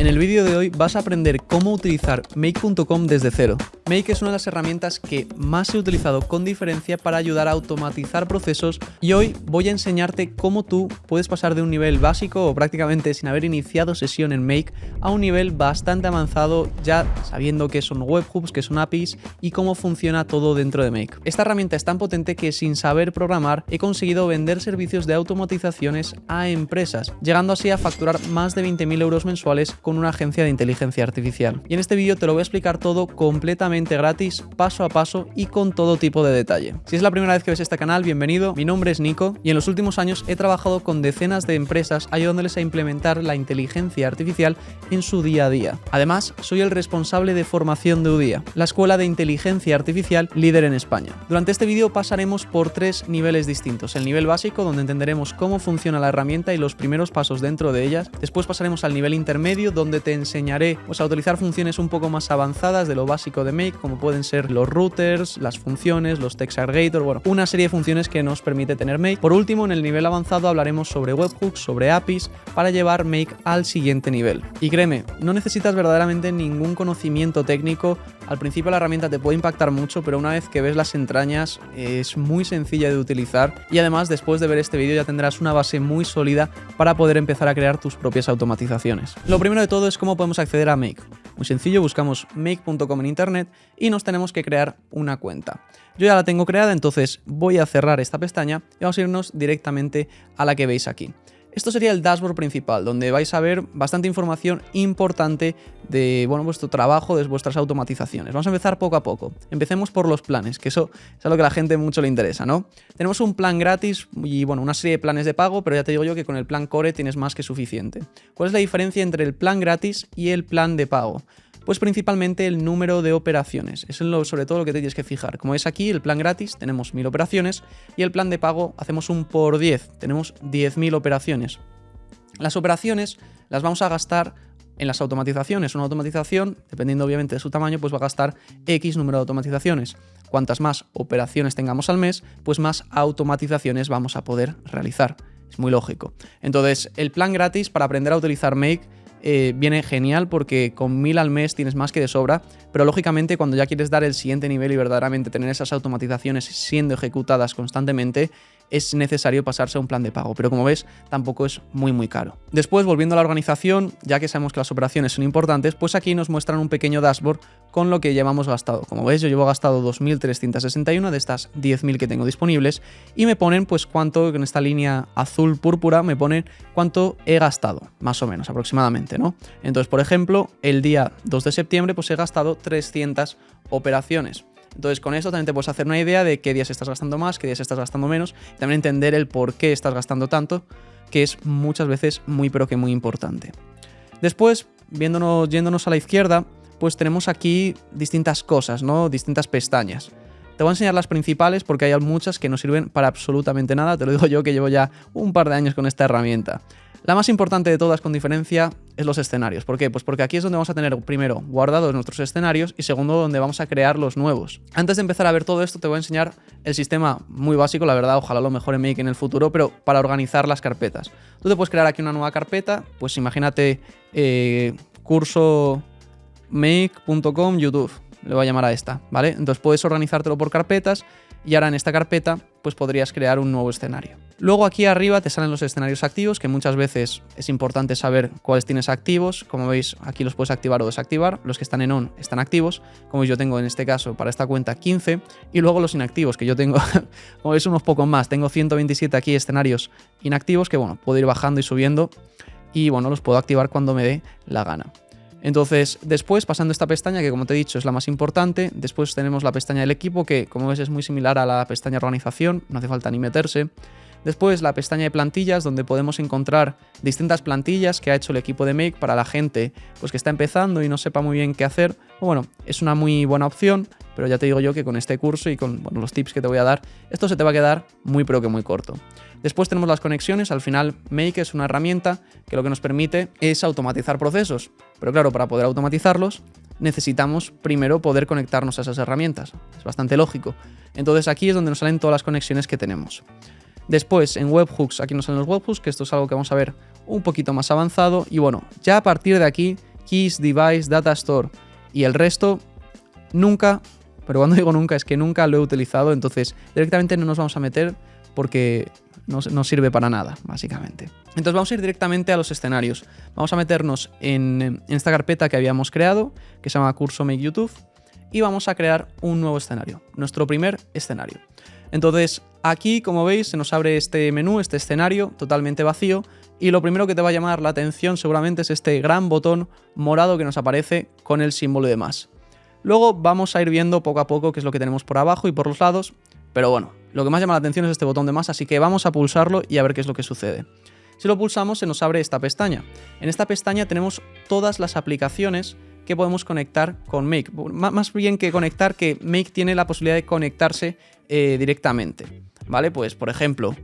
En el vídeo de hoy vas a aprender cómo utilizar Make.com desde cero. Make es una de las herramientas que más he utilizado con diferencia para ayudar a automatizar procesos y hoy voy a enseñarte cómo tú puedes pasar de un nivel básico o prácticamente sin haber iniciado sesión en Make a un nivel bastante avanzado ya sabiendo qué son webhooks, qué son APIs y cómo funciona todo dentro de Make. Esta herramienta es tan potente que sin saber programar he conseguido vender servicios de automatizaciones a empresas, llegando así a facturar más de 20.000 euros mensuales con una agencia de inteligencia artificial. Y en este vídeo te lo voy a explicar todo completamente gratis, paso a paso y con todo tipo de detalle. Si es la primera vez que ves este canal, bienvenido, mi nombre es Nico y en los últimos años he trabajado con decenas de empresas ayudándoles a implementar la inteligencia artificial en su día a día. Además, soy el responsable de formación de UDIA, la escuela de inteligencia artificial líder en España. Durante este vídeo pasaremos por tres niveles distintos. El nivel básico, donde entenderemos cómo funciona la herramienta y los primeros pasos dentro de ellas. Después pasaremos al nivel intermedio, donde te enseñaré a utilizar funciones un poco más avanzadas de lo básico de Make, como pueden ser los routers, las funciones, los text aggregator, bueno, una serie de funciones que nos permite tener Make. Por último, en el nivel avanzado hablaremos sobre webhooks, sobre APIs, para llevar Make al siguiente nivel. Y créeme, no necesitas verdaderamente ningún conocimiento técnico. Al principio la herramienta te puede impactar mucho, pero una vez que ves las entrañas es muy sencilla de utilizar y además después de ver este vídeo ya tendrás una base muy sólida para poder empezar a crear tus propias automatizaciones. Lo primero de todo es cómo podemos acceder a Make. Muy sencillo, buscamos make.com en internet y nos tenemos que crear una cuenta. Yo ya la tengo creada, entonces voy a cerrar esta pestaña y vamos a irnos directamente a la que veis aquí. Esto sería el dashboard principal, donde vais a ver bastante información importante de vuestro trabajo, de vuestras automatizaciones. Vamos a empezar poco a poco. Empecemos por los planes, que eso es a lo que a la gente mucho le interesa, ¿no? Tenemos un plan gratis y una serie de planes de pago, pero ya te digo yo que con el plan Core tienes más que suficiente. ¿Cuál es la diferencia entre el plan gratis y el plan de pago? Pues principalmente el número de operaciones. Eso es sobre todo lo que te tienes que fijar. Como ves aquí, el plan gratis tenemos 1000 operaciones y el plan de pago hacemos un por 10, tenemos 10.000 operaciones. Las operaciones las vamos a gastar en las automatizaciones. Una automatización, dependiendo obviamente de su tamaño, pues va a gastar X número de automatizaciones. Cuantas más operaciones tengamos al mes, pues más automatizaciones vamos a poder realizar. Es muy lógico. Entonces, el plan gratis para aprender a utilizar Make viene genial porque con 1000 al mes tienes más que de sobra, pero lógicamente cuando ya quieres dar el siguiente nivel y verdaderamente tener esas automatizaciones siendo ejecutadas constantemente, es necesario pasarse a un plan de pago, pero como ves tampoco es muy caro. Después, volviendo a la organización, ya que sabemos que las operaciones son importantes, pues aquí nos muestran un pequeño dashboard con lo que llevamos gastado. Como ves, yo llevo gastado 2.361 de estas 10.000 que tengo disponibles y me ponen pues cuánto, en esta línea azul púrpura me ponen cuánto he gastado, más o menos aproximadamente, ¿no? Entonces, por ejemplo, el día 2 de septiembre pues he gastado 300 operaciones. Entonces con esto también te puedes hacer una idea de qué días estás gastando más, qué días estás gastando menos, y también entender el por qué estás gastando tanto, que es muchas veces muy importante. Después, yéndonos a la izquierda, pues tenemos aquí distintas cosas, ¿no? Distintas pestañas. Te voy a enseñar las principales porque hay muchas que no sirven para absolutamente nada, te lo digo yo que llevo ya un par de años con esta herramienta. La más importante de todas, con diferencia, es los escenarios. ¿Por qué? Pues porque aquí es donde vamos a tener, primero, guardados nuestros escenarios y segundo, donde vamos a crear los nuevos. Antes de empezar a ver todo esto, te voy a enseñar el sistema muy básico, la verdad, ojalá lo mejore Make en el futuro, pero para organizar las carpetas. Tú te puedes crear aquí una nueva carpeta, pues imagínate curso make.com YouTube, le voy a llamar a esta, ¿vale? Entonces puedes organizártelo por carpetas y ahora en esta carpeta pues podrías crear un nuevo escenario. Luego aquí arriba te salen los escenarios activos, que muchas veces es importante saber cuáles tienes activos. Como veis, aquí los puedes activar o desactivar. Los que están en on están activos. Como veis, yo tengo en este caso para esta cuenta 15. Y luego los inactivos, que yo tengo, como veis, unos pocos más. Tengo 127 aquí escenarios inactivos que, puedo ir bajando y subiendo. Y, los puedo activar cuando me dé la gana. Entonces, después, pasando esta pestaña, que como te he dicho es la más importante, después tenemos la pestaña del equipo, que como ves es muy similar a la pestaña organización, no hace falta ni meterse. Después la pestaña de plantillas, donde podemos encontrar distintas plantillas que ha hecho el equipo de Make para la gente pues que está empezando y no sepa muy bien qué hacer. Es una muy buena opción, pero ya te digo yo que con este curso y con los tips que te voy a dar, esto se te va a quedar muy corto. Después tenemos las conexiones. Al final Make es una herramienta que lo que nos permite es automatizar procesos, pero claro, para poder automatizarlos necesitamos primero poder conectarnos a esas herramientas, es bastante lógico. Entonces aquí es donde nos salen todas las conexiones que tenemos. Después en webhooks, aquí nos salen los webhooks, que esto es algo que vamos a ver un poquito más avanzado y ya a partir de aquí Keys, Device, Data Store y el resto nunca, pero cuando digo nunca es que nunca lo he utilizado, entonces directamente no nos vamos a meter porque no sirve para nada, básicamente. Entonces vamos a ir directamente a los escenarios. Vamos a meternos en esta carpeta que habíamos creado, que se llama Curso Make YouTube, y vamos a crear un nuevo escenario, nuestro primer escenario. Entonces aquí, como veis, se nos abre este menú, este escenario totalmente vacío, y lo primero que te va a llamar la atención seguramente es este gran botón morado que nos aparece con el símbolo de más. Luego vamos a ir viendo poco a poco qué es lo que tenemos por abajo y por los lados, pero bueno, lo que más llama la atención es este botón de más, así que vamos a pulsarlo y a ver qué es lo que sucede. Si lo pulsamos se nos abre esta pestaña. En esta pestaña tenemos todas las aplicaciones que podemos conectar con Make. Más bien que conectar, que Make tiene la posibilidad de conectarse directamente. ¿Vale? Pues por ejemplo,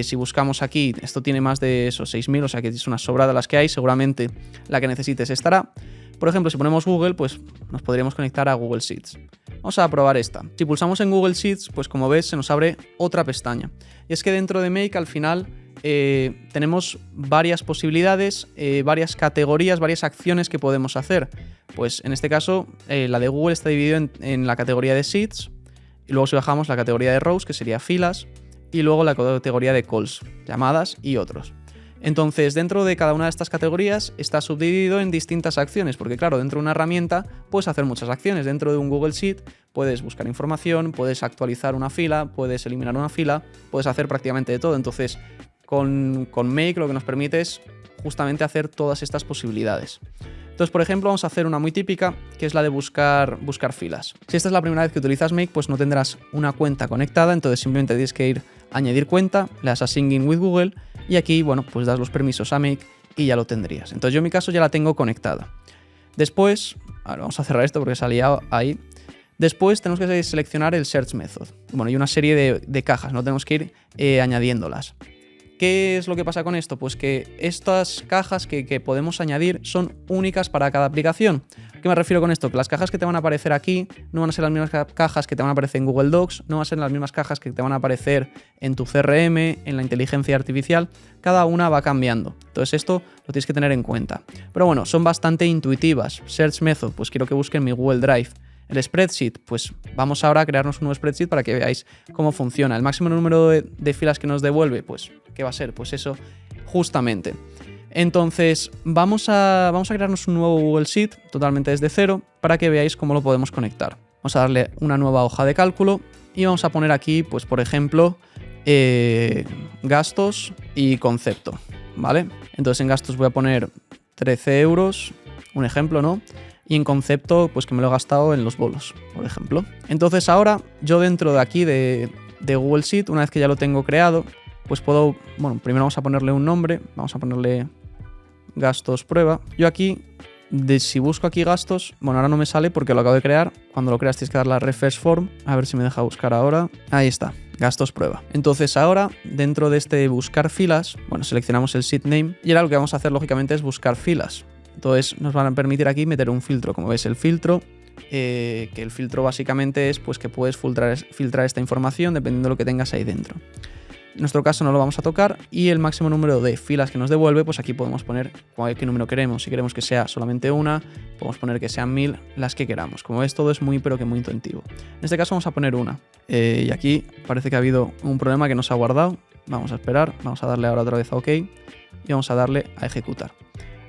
si buscamos aquí, esto tiene más de esos 6.000, o sea que es una sobrada las que hay, seguramente la que necesites estará. Por ejemplo, si ponemos Google, pues nos podríamos conectar a Google Sheets. Vamos a probar esta. Si pulsamos en Google Sheets, pues como ves se nos abre otra pestaña. Y es que dentro de Make al final tenemos varias posibilidades, varias categorías, varias acciones que podemos hacer. Pues en este caso la de Google está dividida en la categoría de Sheets, y luego si bajamos la categoría de Rows, que sería filas, y luego la categoría de Calls, llamadas y otros. Entonces, dentro de cada una de estas categorías está subdividido en distintas acciones, porque claro, dentro de una herramienta puedes hacer muchas acciones. Dentro de un Google Sheet puedes buscar información, puedes actualizar una fila, puedes eliminar una fila, puedes hacer prácticamente de todo. Entonces, con Make lo que nos permite es justamente hacer todas estas posibilidades. Entonces, por ejemplo, vamos a hacer una muy típica, que es la de buscar filas. Si esta es la primera vez que utilizas Make, pues no tendrás una cuenta conectada, entonces simplemente tienes que ir a añadir cuenta, le das a Sign in with Google y aquí, bueno, pues das los permisos a Make y ya lo tendrías. Entonces yo en mi caso ya la tengo conectada. Después, ahora vamos a cerrar esto porque salía ahí. Después tenemos que seleccionar el Search Method. Bueno, hay una serie de cajas, no tenemos que ir añadiéndolas. ¿Qué es lo que pasa con esto? Pues que estas cajas que podemos añadir son únicas para cada aplicación. ¿Qué me refiero con esto? Que las cajas que te van a aparecer aquí no van a ser las mismas cajas que te van a aparecer en Google Docs, no van a ser las mismas cajas que te van a aparecer en tu CRM, en la inteligencia artificial. Cada una va cambiando. Entonces esto lo tienes que tener en cuenta. Pero bueno, son bastante intuitivas. Search Method, pues quiero que busquen mi Google Drive. El spreadsheet, pues vamos ahora a crearnos un nuevo spreadsheet para que veáis cómo funciona. El máximo número de filas que nos devuelve, pues, ¿qué va a ser? Pues eso, justamente. Entonces, vamos a crearnos un nuevo Google Sheet totalmente desde cero para que veáis cómo lo podemos conectar. Vamos a darle una nueva hoja de cálculo y vamos a poner aquí, pues por ejemplo, gastos y concepto, ¿vale? Entonces en gastos voy a poner 13 euros, un ejemplo, ¿no? Y en concepto, pues que me lo he gastado en los bolos, por ejemplo. Entonces ahora, yo dentro de aquí de Google Sheet, una vez que ya lo tengo creado, pues puedo, bueno, primero vamos a ponerle un nombre, vamos a ponerle gastos prueba. Yo aquí, si busco aquí gastos, bueno, ahora no me sale porque lo acabo de crear. Cuando lo creas tienes que dar la refresh form, a ver si me deja buscar ahora. Ahí está, gastos prueba. Entonces ahora, dentro de este buscar filas, bueno, seleccionamos el sheet name y ahora lo que vamos a hacer lógicamente es buscar filas. Entonces nos van a permitir aquí meter un filtro, como veis el filtro, que el filtro básicamente es pues que puedes filtrar esta información dependiendo de lo que tengas ahí dentro. En nuestro caso no lo vamos a tocar y el máximo número de filas que nos devuelve, pues aquí podemos poner qué número queremos. Si queremos que sea solamente una, podemos poner que sean 1000, las que queramos. Como ves, todo es muy pero que muy intuitivo. En este caso vamos a poner una. Y aquí parece que ha habido un problema que nos ha guardado. Vamos a esperar, vamos a darle ahora otra vez a OK y vamos a darle a ejecutar.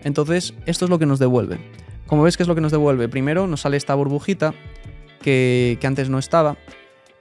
Entonces, esto es lo que nos devuelve. Como ves, ¿qué es lo que nos devuelve? Primero nos sale esta burbujita que antes no estaba.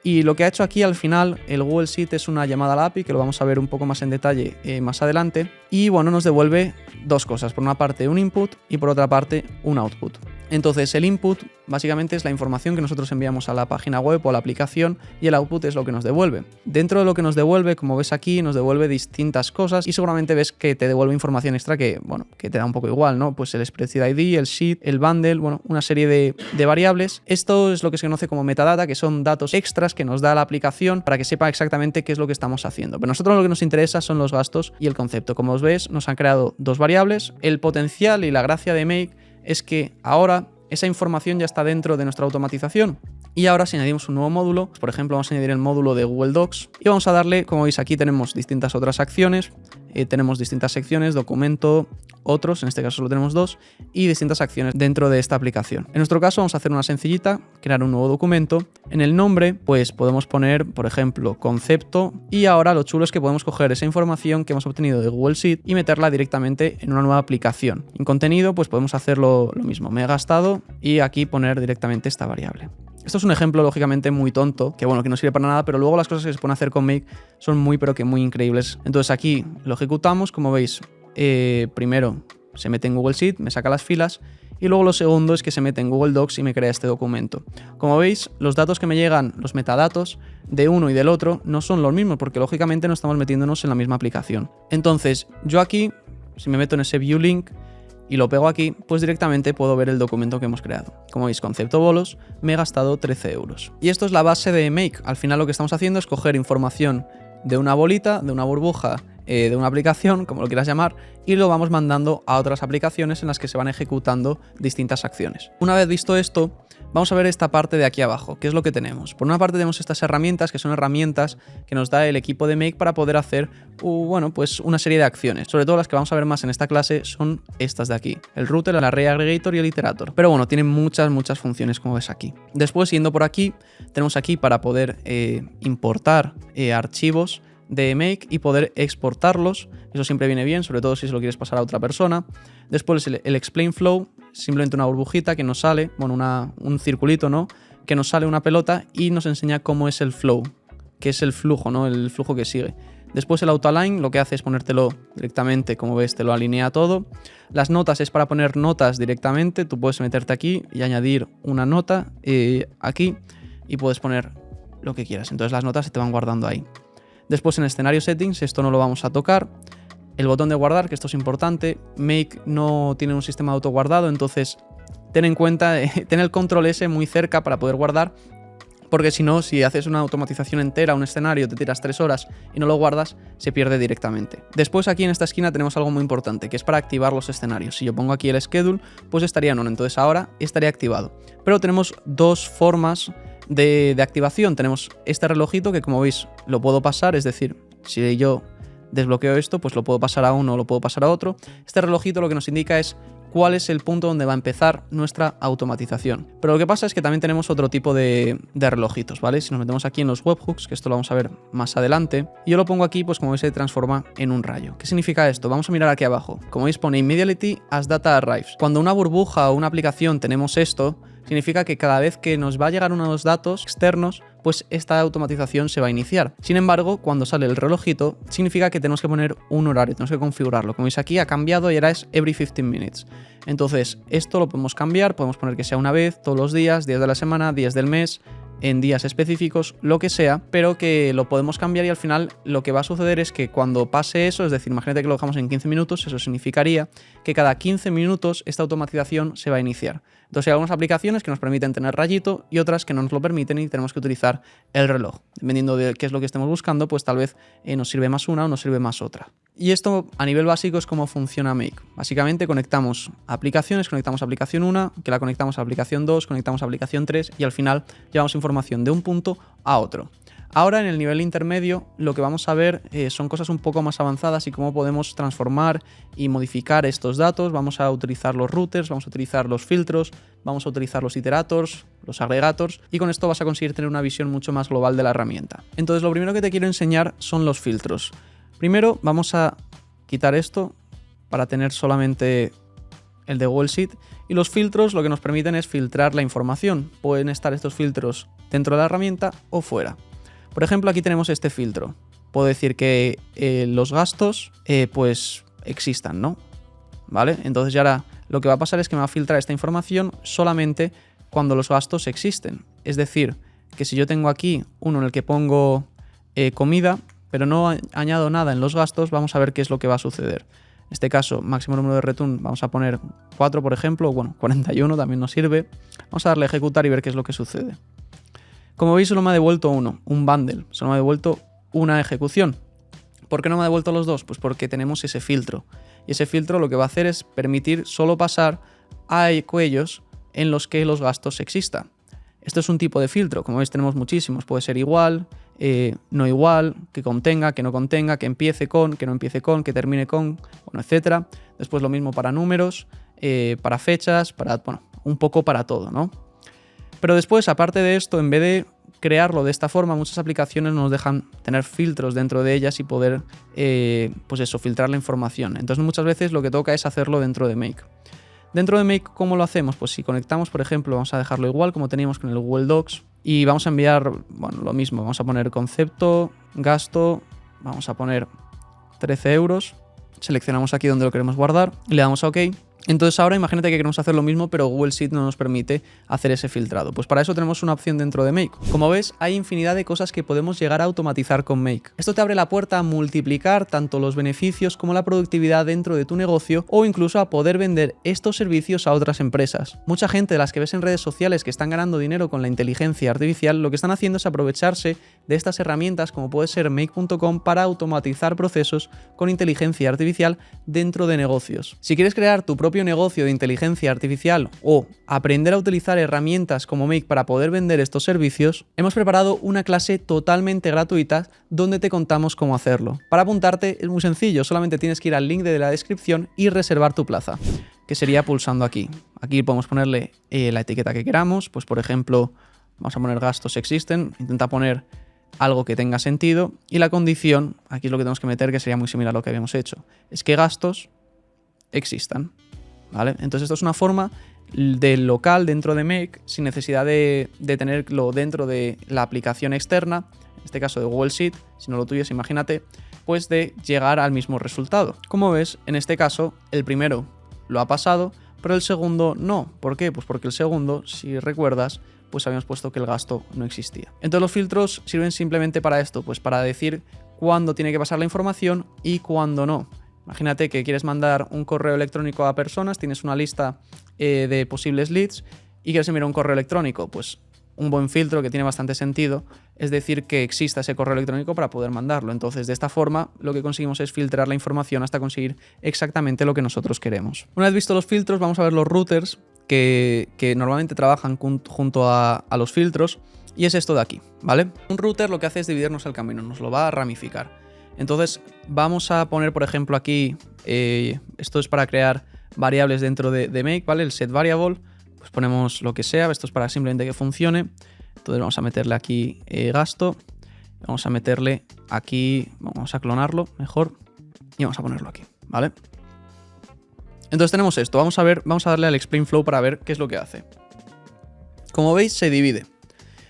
Y lo que ha hecho aquí al final, el Google Sheet es una llamada a la API, que lo vamos a ver un poco más en detalle más adelante. Y bueno, nos devuelve dos cosas. Por una parte un input y por otra parte un output. Entonces el input básicamente es la información que nosotros enviamos a la página web o a la aplicación y el output es lo que nos devuelve. Dentro de lo que nos devuelve, como ves aquí, nos devuelve distintas cosas y seguramente ves que te devuelve información extra que, bueno, que te da un poco igual, ¿no? Pues el spreadsheet ID, el sheet, el bundle, bueno, una serie de variables. Esto es lo que se conoce como metadata, que son datos extras que nos da la aplicación para que sepa exactamente qué es lo que estamos haciendo. Pero a nosotros lo que nos interesa son los gastos y el concepto. Como os ves, nos han creado dos variables. El potencial y la gracia de Make es que ahora esa información ya está dentro de nuestra automatización. Y ahora si añadimos un nuevo módulo, por ejemplo vamos a añadir el módulo de Google Docs y vamos a darle, como veis aquí tenemos distintas otras acciones, tenemos distintas secciones, documento, otros, en este caso solo tenemos 2, y distintas acciones dentro de esta aplicación. En nuestro caso vamos a hacer una sencillita, crear un nuevo documento. En el nombre pues podemos poner, por ejemplo, concepto, y ahora lo chulo es que podemos coger esa información que hemos obtenido de Google Sheet y meterla directamente en una nueva aplicación. En contenido pues podemos hacerlo lo mismo, me he gastado, y aquí poner directamente esta variable. Esto es un ejemplo lógicamente muy tonto, que bueno, que no sirve para nada, pero luego las cosas que se pueden hacer con Make son muy pero que muy increíbles. Entonces aquí lo ejecutamos, como veis, primero se mete en Google Sheet, me saca las filas, y luego lo segundo es que se mete en Google Docs y me crea este documento. Como veis, los datos que me llegan, los metadatos de uno y del otro, no son los mismos, porque lógicamente no estamos metiéndonos en la misma aplicación. Entonces, yo aquí, si me meto en ese View Link y lo pego aquí, pues directamente puedo ver el documento que hemos creado. Como veis, concepto bolos, me he gastado 13 euros. Y esto es la base de Make. Al final lo que estamos haciendo es coger información de una bolita, de una burbuja, de una aplicación, como lo quieras llamar, y lo vamos mandando a otras aplicaciones en las que se van ejecutando distintas acciones. Una vez visto esto, vamos a ver esta parte de aquí abajo. ¿Qué es lo que tenemos? Por una parte tenemos estas herramientas, que son herramientas que nos da el equipo de Make para poder hacer bueno, pues una serie de acciones. Sobre todo las que vamos a ver más en esta clase son estas de aquí: el router, el array aggregator y el iterator. Pero bueno, tienen muchas funciones, como ves aquí. Después, yendo por aquí, tenemos aquí para poder importar archivos de Make y poder exportarlos. Eso siempre viene bien, sobre todo si se lo quieres pasar a otra persona. Después el explain flow, simplemente una burbujita que nos sale, bueno, un circulito, ¿no? Que nos sale una pelota y nos enseña cómo es el flow, que es el flujo, ¿no? El flujo que sigue. Después el auto-align lo que hace es ponértelo directamente, como ves, te lo alinea todo. Las notas es para poner notas directamente. Tú puedes meterte aquí y añadir una nota aquí y puedes poner lo que quieras. Entonces las notas se te van guardando ahí. Después en escenario settings, esto no lo vamos a tocar. El botón de guardar, que esto es importante. Make no tiene un sistema de autoguardado, entonces ten en cuenta, ten el control S muy cerca para poder guardar, porque si no, si haces una automatización entera, un escenario, te tiras 3 horas y no lo guardas, se pierde directamente. Después aquí en esta esquina tenemos algo muy importante, que es para activar los escenarios. Si yo pongo aquí el schedule, pues estaría en on, entonces ahora estaría activado. Pero tenemos dos formas de activación. Tenemos este relojito que, como veis, lo puedo pasar, es decir, si yo desbloqueo esto, pues lo puedo pasar a uno o lo puedo pasar a otro. Este relojito lo que nos indica es cuál es el punto donde va a empezar nuestra automatización. Pero lo que pasa es que también tenemos otro tipo de relojitos, ¿vale? Si nos metemos aquí en los webhooks, que esto lo vamos a ver más adelante, y yo lo pongo aquí, pues como veis se transforma en un rayo. ¿Qué significa esto? Vamos a mirar aquí abajo. Como veis pone immediately as data arrives. Cuando una burbuja o una aplicación tenemos esto, significa que cada vez que nos va a llegar unos datos externos, pues esta automatización se va a iniciar. Sin embargo, cuando sale el relojito, significa que tenemos que poner un horario, tenemos que configurarlo. Como veis aquí ha cambiado y ahora es every 15 minutes. Entonces, esto lo podemos cambiar, podemos poner que sea una vez, todos los días de la semana, días del mes, en días específicos, lo que sea, pero que lo podemos cambiar y al final lo que va a suceder es que cuando pase eso, es decir, imagínate que lo dejamos en 15 minutos, eso significaría que cada 15 minutos esta automatización se va a iniciar. Entonces hay algunas aplicaciones que nos permiten tener rayito y otras que no nos lo permiten y tenemos que utilizar el reloj. Dependiendo de qué es lo que estemos buscando, pues tal vez nos sirve más una o nos sirve más otra. Y esto a nivel básico es cómo funciona Make. Básicamente conectamos aplicaciones, conectamos a aplicación 1, que la conectamos a aplicación 2, conectamos a aplicación 3 y al final llevamos información de un punto a otro. Ahora en el nivel intermedio lo que vamos a ver son cosas un poco más avanzadas y cómo podemos transformar y modificar estos datos. Vamos a utilizar los routers, vamos a utilizar los filtros, vamos a utilizar los iterators, los aggregators y con esto vas a conseguir tener una visión mucho más global de la herramienta. Entonces lo primero que te quiero enseñar son los filtros. Primero vamos a quitar esto para tener solamente el de Google Sheet y los filtros lo que nos permiten es filtrar la información. Pueden estar estos filtros dentro de la herramienta o fuera. Por ejemplo, aquí tenemos este filtro. Puedo decir que los gastos pues existan, ¿no? ¿Vale? Entonces ya ahora lo que va a pasar es que me va a filtrar esta información solamente cuando los gastos existen. Es decir, que si yo tengo aquí uno en el que pongo comida, pero no añado nada en los gastos, vamos a ver qué es lo que va a suceder. En este caso, máximo número de return, vamos a poner 4, por ejemplo, bueno, 41 también nos sirve. Vamos a darle a ejecutar y ver qué es lo que sucede. Como veis, solo me ha devuelto uno, un bundle, solo me ha devuelto una ejecución. ¿Por qué no me ha devuelto los dos? Pues porque tenemos ese filtro. Y ese filtro lo que va a hacer es permitir solo pasar a aquellos en los que los gastos existan. Esto es un tipo de filtro, como veis tenemos muchísimos, puede ser igual, no igual, que contenga, que no contenga, que empiece con, que no empiece con, que termine con, bueno, etcétera. Después lo mismo para números, para fechas, bueno, un poco para todo, ¿no? Pero después, aparte de esto, en vez de crearlo de esta forma, muchas aplicaciones nos dejan tener filtros dentro de ellas y poder, pues eso, filtrar la información. Entonces muchas veces lo que toca es hacerlo dentro de Make. Dentro de Make, ¿cómo lo hacemos? Pues si conectamos, por ejemplo, vamos a dejarlo igual como teníamos con el Google Docs y vamos a enviar, bueno, lo mismo, vamos a poner concepto, gasto, vamos a poner 13 euros, seleccionamos aquí donde lo queremos guardar y le damos a OK. Entonces ahora imagínate que queremos hacer lo mismo, pero Google Sheet no nos permite hacer ese filtrado. Pues para eso tenemos una opción dentro de Make. Como ves, hay infinidad de cosas que podemos llegar a automatizar con Make. Esto te abre la puerta a multiplicar tanto los beneficios como la productividad dentro de tu negocio o incluso a poder vender estos servicios a otras empresas. Mucha gente de las que ves en redes sociales que están ganando dinero con la inteligencia artificial, lo que están haciendo es aprovecharse de estas herramientas como puede ser Make.com para automatizar procesos con inteligencia artificial dentro de negocios. Si quieres crear tu propio negocio de inteligencia artificial o aprender a utilizar herramientas como Make para poder vender estos servicios, hemos preparado una clase totalmente gratuita donde te contamos cómo hacerlo. Para apuntarte es muy sencillo, solamente tienes que ir al link de la descripción y reservar tu plaza, que sería pulsando aquí. Aquí podemos ponerle la etiqueta que queramos, pues por ejemplo, vamos a poner gastos existen, intenta poner algo que tenga sentido y la condición, aquí es lo que tenemos que meter, que sería muy similar a lo que habíamos hecho, es que gastos existan. ¿Vale? Entonces esto es una forma del local dentro de Make sin necesidad de tenerlo dentro de la aplicación externa, en este caso de Google Sheet, si no lo tuyes, imagínate, pues de llegar al mismo resultado. Como ves, en este caso el primero lo ha pasado, pero el segundo no. ¿Por qué? Pues porque el segundo, si recuerdas, pues habíamos puesto que el gasto no existía. Entonces los filtros sirven simplemente para esto, pues para decir cuándo tiene que pasar la información y cuándo no. Imagínate que quieres mandar un correo electrónico a personas, tienes una lista de posibles leads y quieres enviar un correo electrónico. Pues un buen filtro que tiene bastante sentido es decir que exista ese correo electrónico para poder mandarlo. Entonces, de esta forma, lo que conseguimos es filtrar la información hasta conseguir exactamente lo que nosotros queremos. Una vez visto los filtros, vamos a ver los routers que normalmente trabajan junto a los filtros y es esto de aquí, ¿vale? Un router lo que hace es dividirnos el camino, nos lo va a ramificar. Entonces vamos a poner, por ejemplo, aquí, esto es para crear variables dentro de Make, ¿vale? El set variable, pues ponemos lo que sea, esto es para simplemente que funcione. Entonces vamos a meterle aquí gasto, vamos a meterle aquí, vamos a clonarlo mejor y vamos a ponerlo aquí, ¿vale? Entonces tenemos esto, vamos a darle al explain flow para ver qué es lo que hace. Como veis, se divide.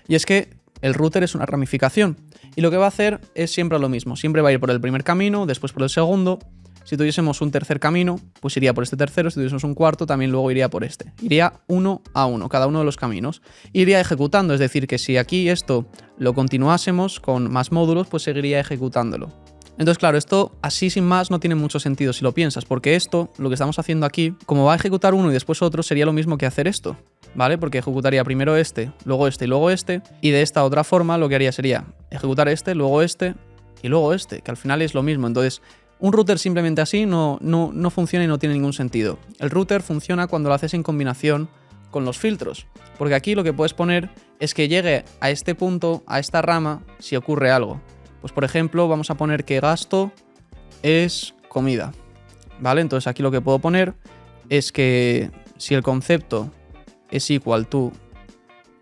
Y es que el router es una ramificación. Y lo que va a hacer es siempre lo mismo. Siempre va a ir por el primer camino, después por el segundo. Si tuviésemos un tercer camino, pues iría por este tercero. Si tuviésemos un cuarto, también luego iría por este. Iría uno a uno, cada uno de los caminos. Iría ejecutando, es decir, que si aquí esto lo continuásemos con más módulos, pues seguiría ejecutándolo. Entonces, claro, esto así sin más no tiene mucho sentido si lo piensas, porque esto, lo que estamos haciendo aquí, como va a ejecutar uno y después otro, sería lo mismo que hacer esto, ¿vale? Porque ejecutaría primero este y luego este, y de esta otra forma lo que haría sería ejecutar este y luego este, que al final es lo mismo. Entonces, un router simplemente así no funciona y no tiene ningún sentido. El router funciona cuando lo haces en combinación con los filtros, porque aquí lo que puedes poner es que llegue a este punto, a esta rama, si ocurre algo. Pues por ejemplo, vamos a poner que gasto es comida, ¿vale? Entonces aquí lo que puedo poner es que si el concepto es igual to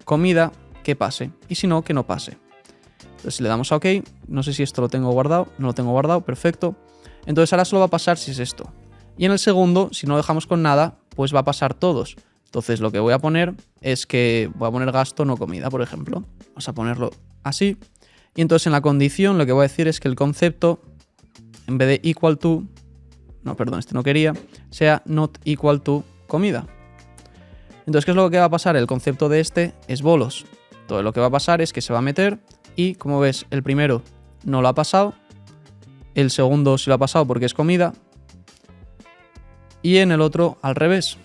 comida, que pase, y si no, que no pase. Entonces si le damos a OK, no sé si esto lo tengo guardado, no lo tengo guardado, perfecto. Entonces ahora solo va a pasar si es esto. Y en el segundo, si no lo dejamos con nada, pues va a pasar todos. Entonces lo que voy a poner es que voy a poner gasto no comida, por ejemplo. Vamos a ponerlo así. Y entonces en la condición lo que voy a decir es que el concepto, en vez de equal to, no, perdón, este no quería, sea not equal to comida. Entonces, ¿qué es lo que va a pasar? El concepto de este es bolos. Entonces lo que va a pasar es que se va a meter y, como ves, el primero no lo ha pasado, el segundo sí lo ha pasado porque es comida y en el otro al revés.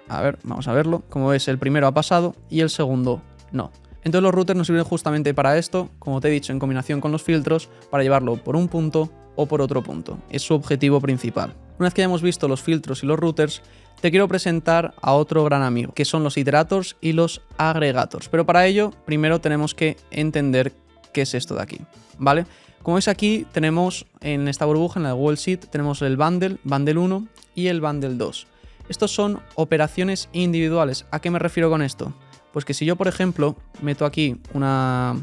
A ver, vamos a verlo. Como ves, el primero ha pasado y el segundo no. Entonces los routers nos sirven justamente para esto, como te he dicho, en combinación con los filtros, para llevarlo por un punto o por otro punto. Es su objetivo principal. Una vez que hayamos visto los filtros y los routers, te quiero presentar a otro gran amigo, que son los iterators y los aggregators. Pero para ello, primero tenemos que entender que es esto de aquí, ¿vale? Como veis aquí tenemos en esta burbuja, en la de Google Sheet, tenemos el bundle, bundle 1 y el bundle 2. Estos son operaciones individuales. ¿A qué me refiero con esto? Pues que si yo, por ejemplo, meto aquí una...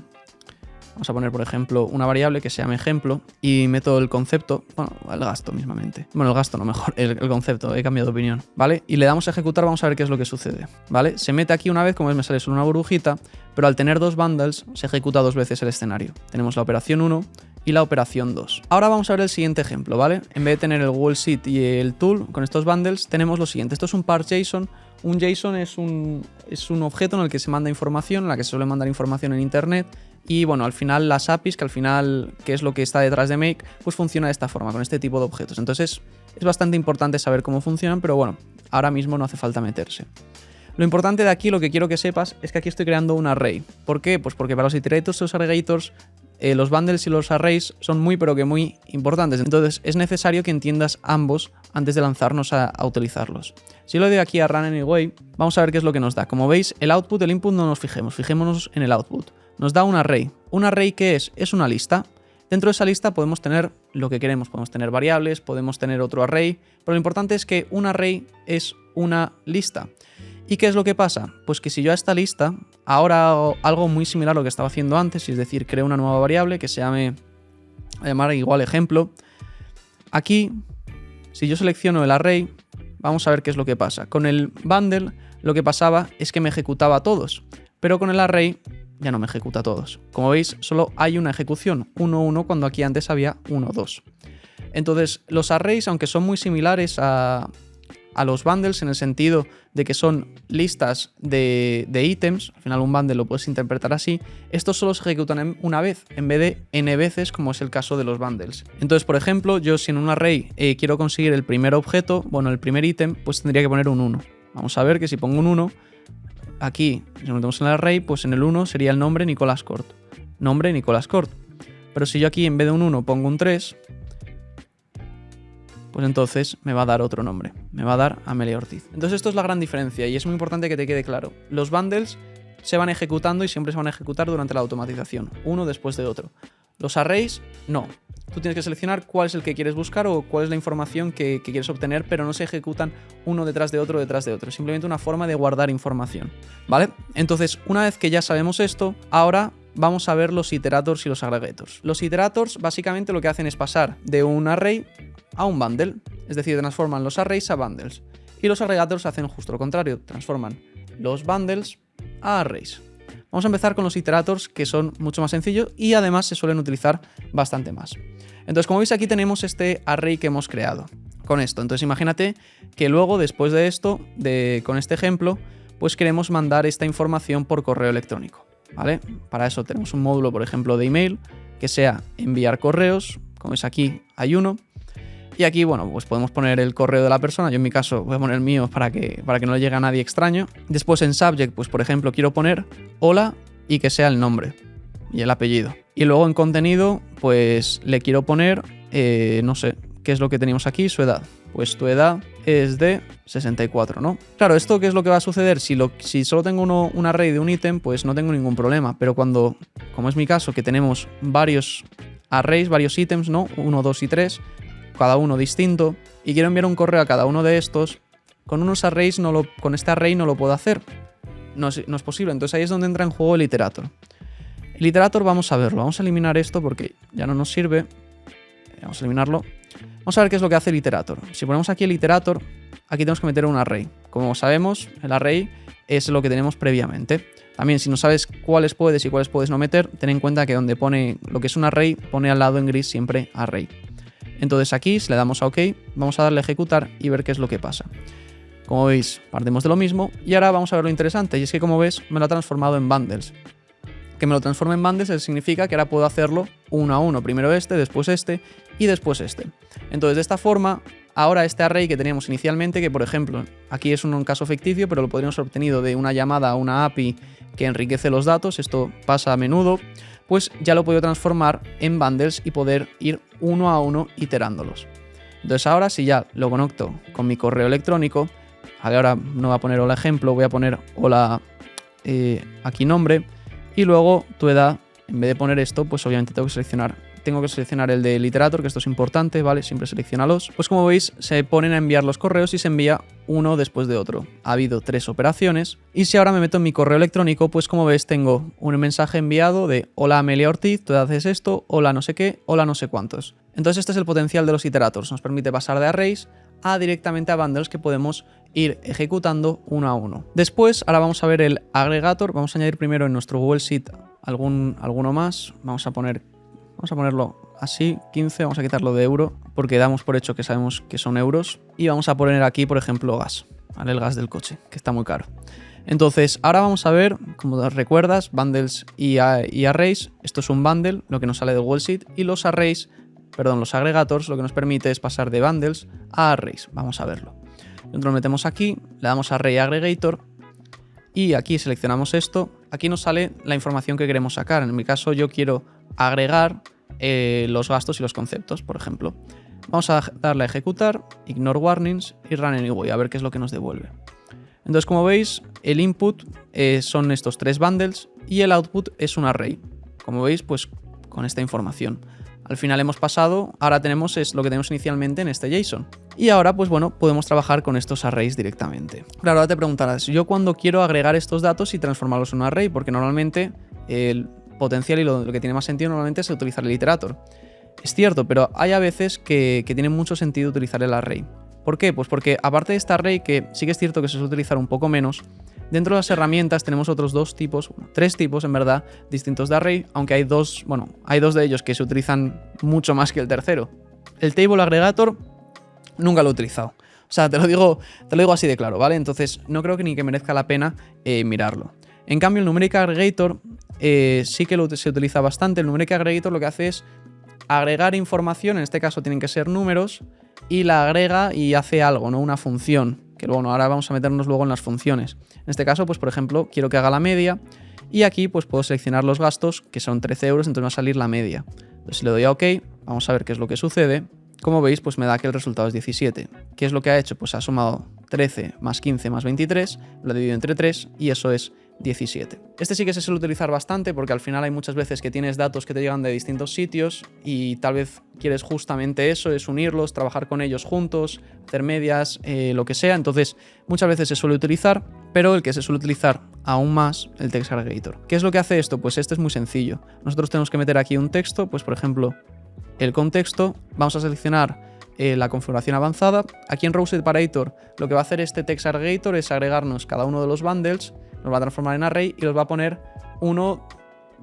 Vamos a poner, por ejemplo, una variable que se llame ejemplo y meto el concepto, bueno, el gasto mismamente. Bueno, el gasto no, mejor, el concepto, he cambiado de opinión, ¿vale? Y le damos a ejecutar, vamos a ver qué es lo que sucede, ¿vale? Se mete aquí una vez, como ves me sale solo una burbujita, pero al tener dos bundles se ejecuta dos veces el escenario. Tenemos la operación 1 y la operación 2. Ahora vamos a ver el siguiente ejemplo, ¿vale? En vez de tener el Google Sheet y el tool con estos bundles, tenemos lo siguiente. Esto es un parse JSON. Un JSON es un objeto en el que se manda información, en la que se suele mandar información en internet. Y bueno, al final las APIs, que al final, que es lo que está detrás de Make, pues funciona de esta forma, con este tipo de objetos. Entonces es bastante importante saber cómo funcionan, pero bueno, ahora mismo no hace falta meterse. Lo importante de aquí, lo que quiero que sepas, es que aquí estoy creando un array. ¿Por qué? Pues porque para los iterators y los aggregators, los bundles y los arrays son muy pero que muy importantes. Entonces es necesario que entiendas ambos antes de lanzarnos a utilizarlos. Si yo le doy aquí a Run Anyway, vamos a ver qué es lo que nos da. Como veis, el output, el input no nos fijemos, fijémonos en el output. Nos da un array. ¿Un array qué es? Es una lista. Dentro de esa lista podemos tener lo que queremos. Podemos tener variables, podemos tener otro array, pero lo importante es que un array es una lista. ¿Y qué es lo que pasa? Pues que si yo a esta lista ahora hago algo muy similar a lo que estaba haciendo antes, es decir, creo una nueva variable que se llame, voy a llamar igual ejemplo. Aquí, si yo selecciono el array, vamos a ver qué es lo que pasa. Con el bundle lo que pasaba es que me ejecutaba a todos, pero con el array ya no me ejecuta a todos. Como veis, solo hay una ejecución, 1, 1, cuando aquí antes había 1, 2. Entonces, los arrays, aunque son muy similares a los bundles en el sentido de que son listas de ítems, al final un bundle lo puedes interpretar así, estos solo se ejecutan una vez en vez de n veces como es el caso de los bundles. Entonces, por ejemplo, yo si en un array quiero conseguir el primer objeto, bueno, el primer ítem, pues tendría que poner un 1. Vamos a ver que si pongo un 1, aquí, si nos metemos en el array, pues en el 1 sería el nombre Nicolás Cort. Nombre Nicolás Cort. Pero si yo aquí en vez de un 1 pongo un 3, pues entonces me va a dar otro nombre. Me va a dar Amelia Ortiz. Entonces esto es la gran diferencia y es muy importante que te quede claro. Los bundles se van ejecutando y siempre se van a ejecutar durante la automatización, uno después de otro. Los arrays, no. Tú tienes que seleccionar cuál es el que quieres buscar o cuál es la información que quieres obtener, pero no se ejecutan uno detrás de otro detrás de otro. Es simplemente una forma de guardar información, ¿vale? Entonces, una vez que ya sabemos esto, ahora vamos a ver los iterators y los aggregators. Los iterators básicamente lo que hacen es pasar de un array a un bundle, es decir, transforman los arrays a bundles. Y los aggregators hacen justo lo contrario, transforman los bundles a arrays. Vamos a empezar con los iterators, que son mucho más sencillos y además se suelen utilizar bastante más. Entonces, como veis, aquí tenemos este array que hemos creado con esto. Entonces, imagínate que luego, después de esto, con este ejemplo, pues queremos mandar esta información por correo electrónico, ¿vale? Para eso tenemos un módulo, por ejemplo, de email, que sea enviar correos. Como veis, aquí hay uno. Y aquí, bueno, pues podemos poner el correo de la persona. Yo en mi caso voy a poner el mío para que no le llegue a nadie extraño. Después en subject, pues por ejemplo, quiero poner hola y que sea el nombre y el apellido. Y luego en contenido, pues le quiero poner, no sé, ¿qué es lo que tenemos aquí? Su edad. Pues tu edad es de 64, ¿no? Claro, ¿esto qué es lo que va a suceder? Si solo tengo un array de un ítem, pues no tengo ningún problema. Pero cuando, como es mi caso, que tenemos varios arrays, varios ítems, ¿no? 1, 2 y 3, cada uno distinto, y quiero enviar un correo a cada uno de estos, con unos arrays con este array no lo puedo hacer. No es posible. Entonces ahí es donde entra en juego el iterator. El iterator vamos a verlo. Vamos a eliminar esto porque ya no nos sirve. Vamos a eliminarlo. Vamos a ver qué es lo que hace el iterator. Si ponemos aquí el iterator, aquí tenemos que meter un array. Como sabemos, el array es lo que tenemos previamente. También, si no sabes cuáles puedes y cuáles puedes no meter, ten en cuenta que donde pone lo que es un array, pone al lado en gris siempre array. Entonces aquí, si le damos a OK, vamos a darle a ejecutar y ver qué es lo que pasa. Como veis, partimos de lo mismo y ahora vamos a ver lo interesante, y es que como ves, me lo ha transformado en bundles. Que me lo transforme en bundles significa que ahora puedo hacerlo uno a uno, primero este y después este. Entonces, de esta forma, ahora este array que teníamos inicialmente, que por ejemplo, aquí es un caso ficticio, pero lo podríamos haber obtenido de una llamada a una API que enriquece los datos, esto pasa a menudo, pues ya lo puedo transformar en bundles y poder ir uno a uno iterándolos. Entonces ahora, si ya lo conecto con mi correo electrónico, ahora no voy a poner hola ejemplo, voy a poner hola aquí nombre, y luego tu edad en vez de poner esto, pues obviamente tengo que seleccionar el del iterator, que esto es importante, ¿vale? Siempre seleccionalos. Pues como veis, se ponen a enviar los correos y se envía uno después de otro. Ha habido 3 operaciones. Y si ahora me meto en mi correo electrónico, pues como ves, tengo un mensaje enviado de hola Amelia Ortiz, tú haces esto, hola no sé qué, hola no sé cuántos. Entonces este es el potencial de los iterators. Nos permite pasar de arrays a directamente a bundles que podemos ir ejecutando uno a uno. Después, ahora vamos a ver el agregator. Vamos a añadir primero en nuestro Google Sheet alguno más. Vamos a ponerlo así, 15, vamos a quitarlo de euro, porque damos por hecho que sabemos que son euros. Y vamos a poner aquí, por ejemplo, gas, ¿vale? El gas del coche, que está muy caro. Entonces, ahora vamos a ver, como te recuerdas, bundles y arrays. Esto es un bundle, lo que nos sale de Google Sheet, y los agregators, lo que nos permite es pasar de bundles a arrays. Vamos a verlo. Nosotros lo metemos aquí, le damos array aggregator y aquí seleccionamos esto. Aquí nos sale la información que queremos sacar. En mi caso yo quiero agregar los gastos y los conceptos, por ejemplo. Vamos a darle a ejecutar, ignore warnings y run anyway, a ver qué es lo que nos devuelve. Entonces, como veis, el input son estos 3 bundles y el output es un array. Como veis, pues con esta información. Al final hemos pasado, ahora tenemos es lo que tenemos inicialmente en este JSON. Y ahora, pues bueno, podemos trabajar con estos arrays directamente. Claro, ahora te preguntarás, yo cuando quiero agregar estos datos y transformarlos en un array, porque normalmente el potencial y lo que tiene más sentido normalmente es utilizar el iterator. Es cierto, pero hay a veces que tiene mucho sentido utilizar el array. ¿Por qué? Pues porque aparte de este array, que sí que es cierto que se suele utilizar un poco menos, dentro de las herramientas tenemos otros 3 tipos en verdad, distintos de array, aunque hay dos de ellos que se utilizan mucho más que el tercero. El table aggregator nunca lo he utilizado. O sea, te lo digo así de claro, ¿vale? Entonces no creo que ni que merezca la pena mirarlo. En cambio, el numeric aggregator sí que se utiliza bastante. El numeric aggregator lo que hace es agregar información, en este caso tienen que ser números, y la agrega y hace algo, ¿no? Una función. Que bueno, ahora vamos a meternos luego en las funciones. En este caso, pues por ejemplo, quiero que haga la media y aquí pues puedo seleccionar los gastos, que son 13 euros, entonces me va a salir la media. Entonces si le doy a OK, vamos a ver qué es lo que sucede. Como veis, pues me da que el resultado es 17. ¿Qué es lo que ha hecho? Pues ha sumado 13 más 15 más 23, lo ha dividido entre 3 y eso es 17. Este sí que se suele utilizar bastante porque al final hay muchas veces que tienes datos que te llegan de distintos sitios y tal vez quieres justamente eso, es unirlos, trabajar con ellos juntos, hacer medias, lo que sea. Entonces muchas veces se suele utilizar, pero el que se suele utilizar aún más, el text aggregator. ¿Qué es lo que hace esto? Pues esto es muy sencillo. Nosotros tenemos que meter aquí un texto, pues por ejemplo el contexto, vamos a seleccionar la configuración avanzada. Aquí en Row Separator lo que va a hacer este text aggregator es agregarnos cada uno de los bundles, nos va a transformar en array y los va a poner uno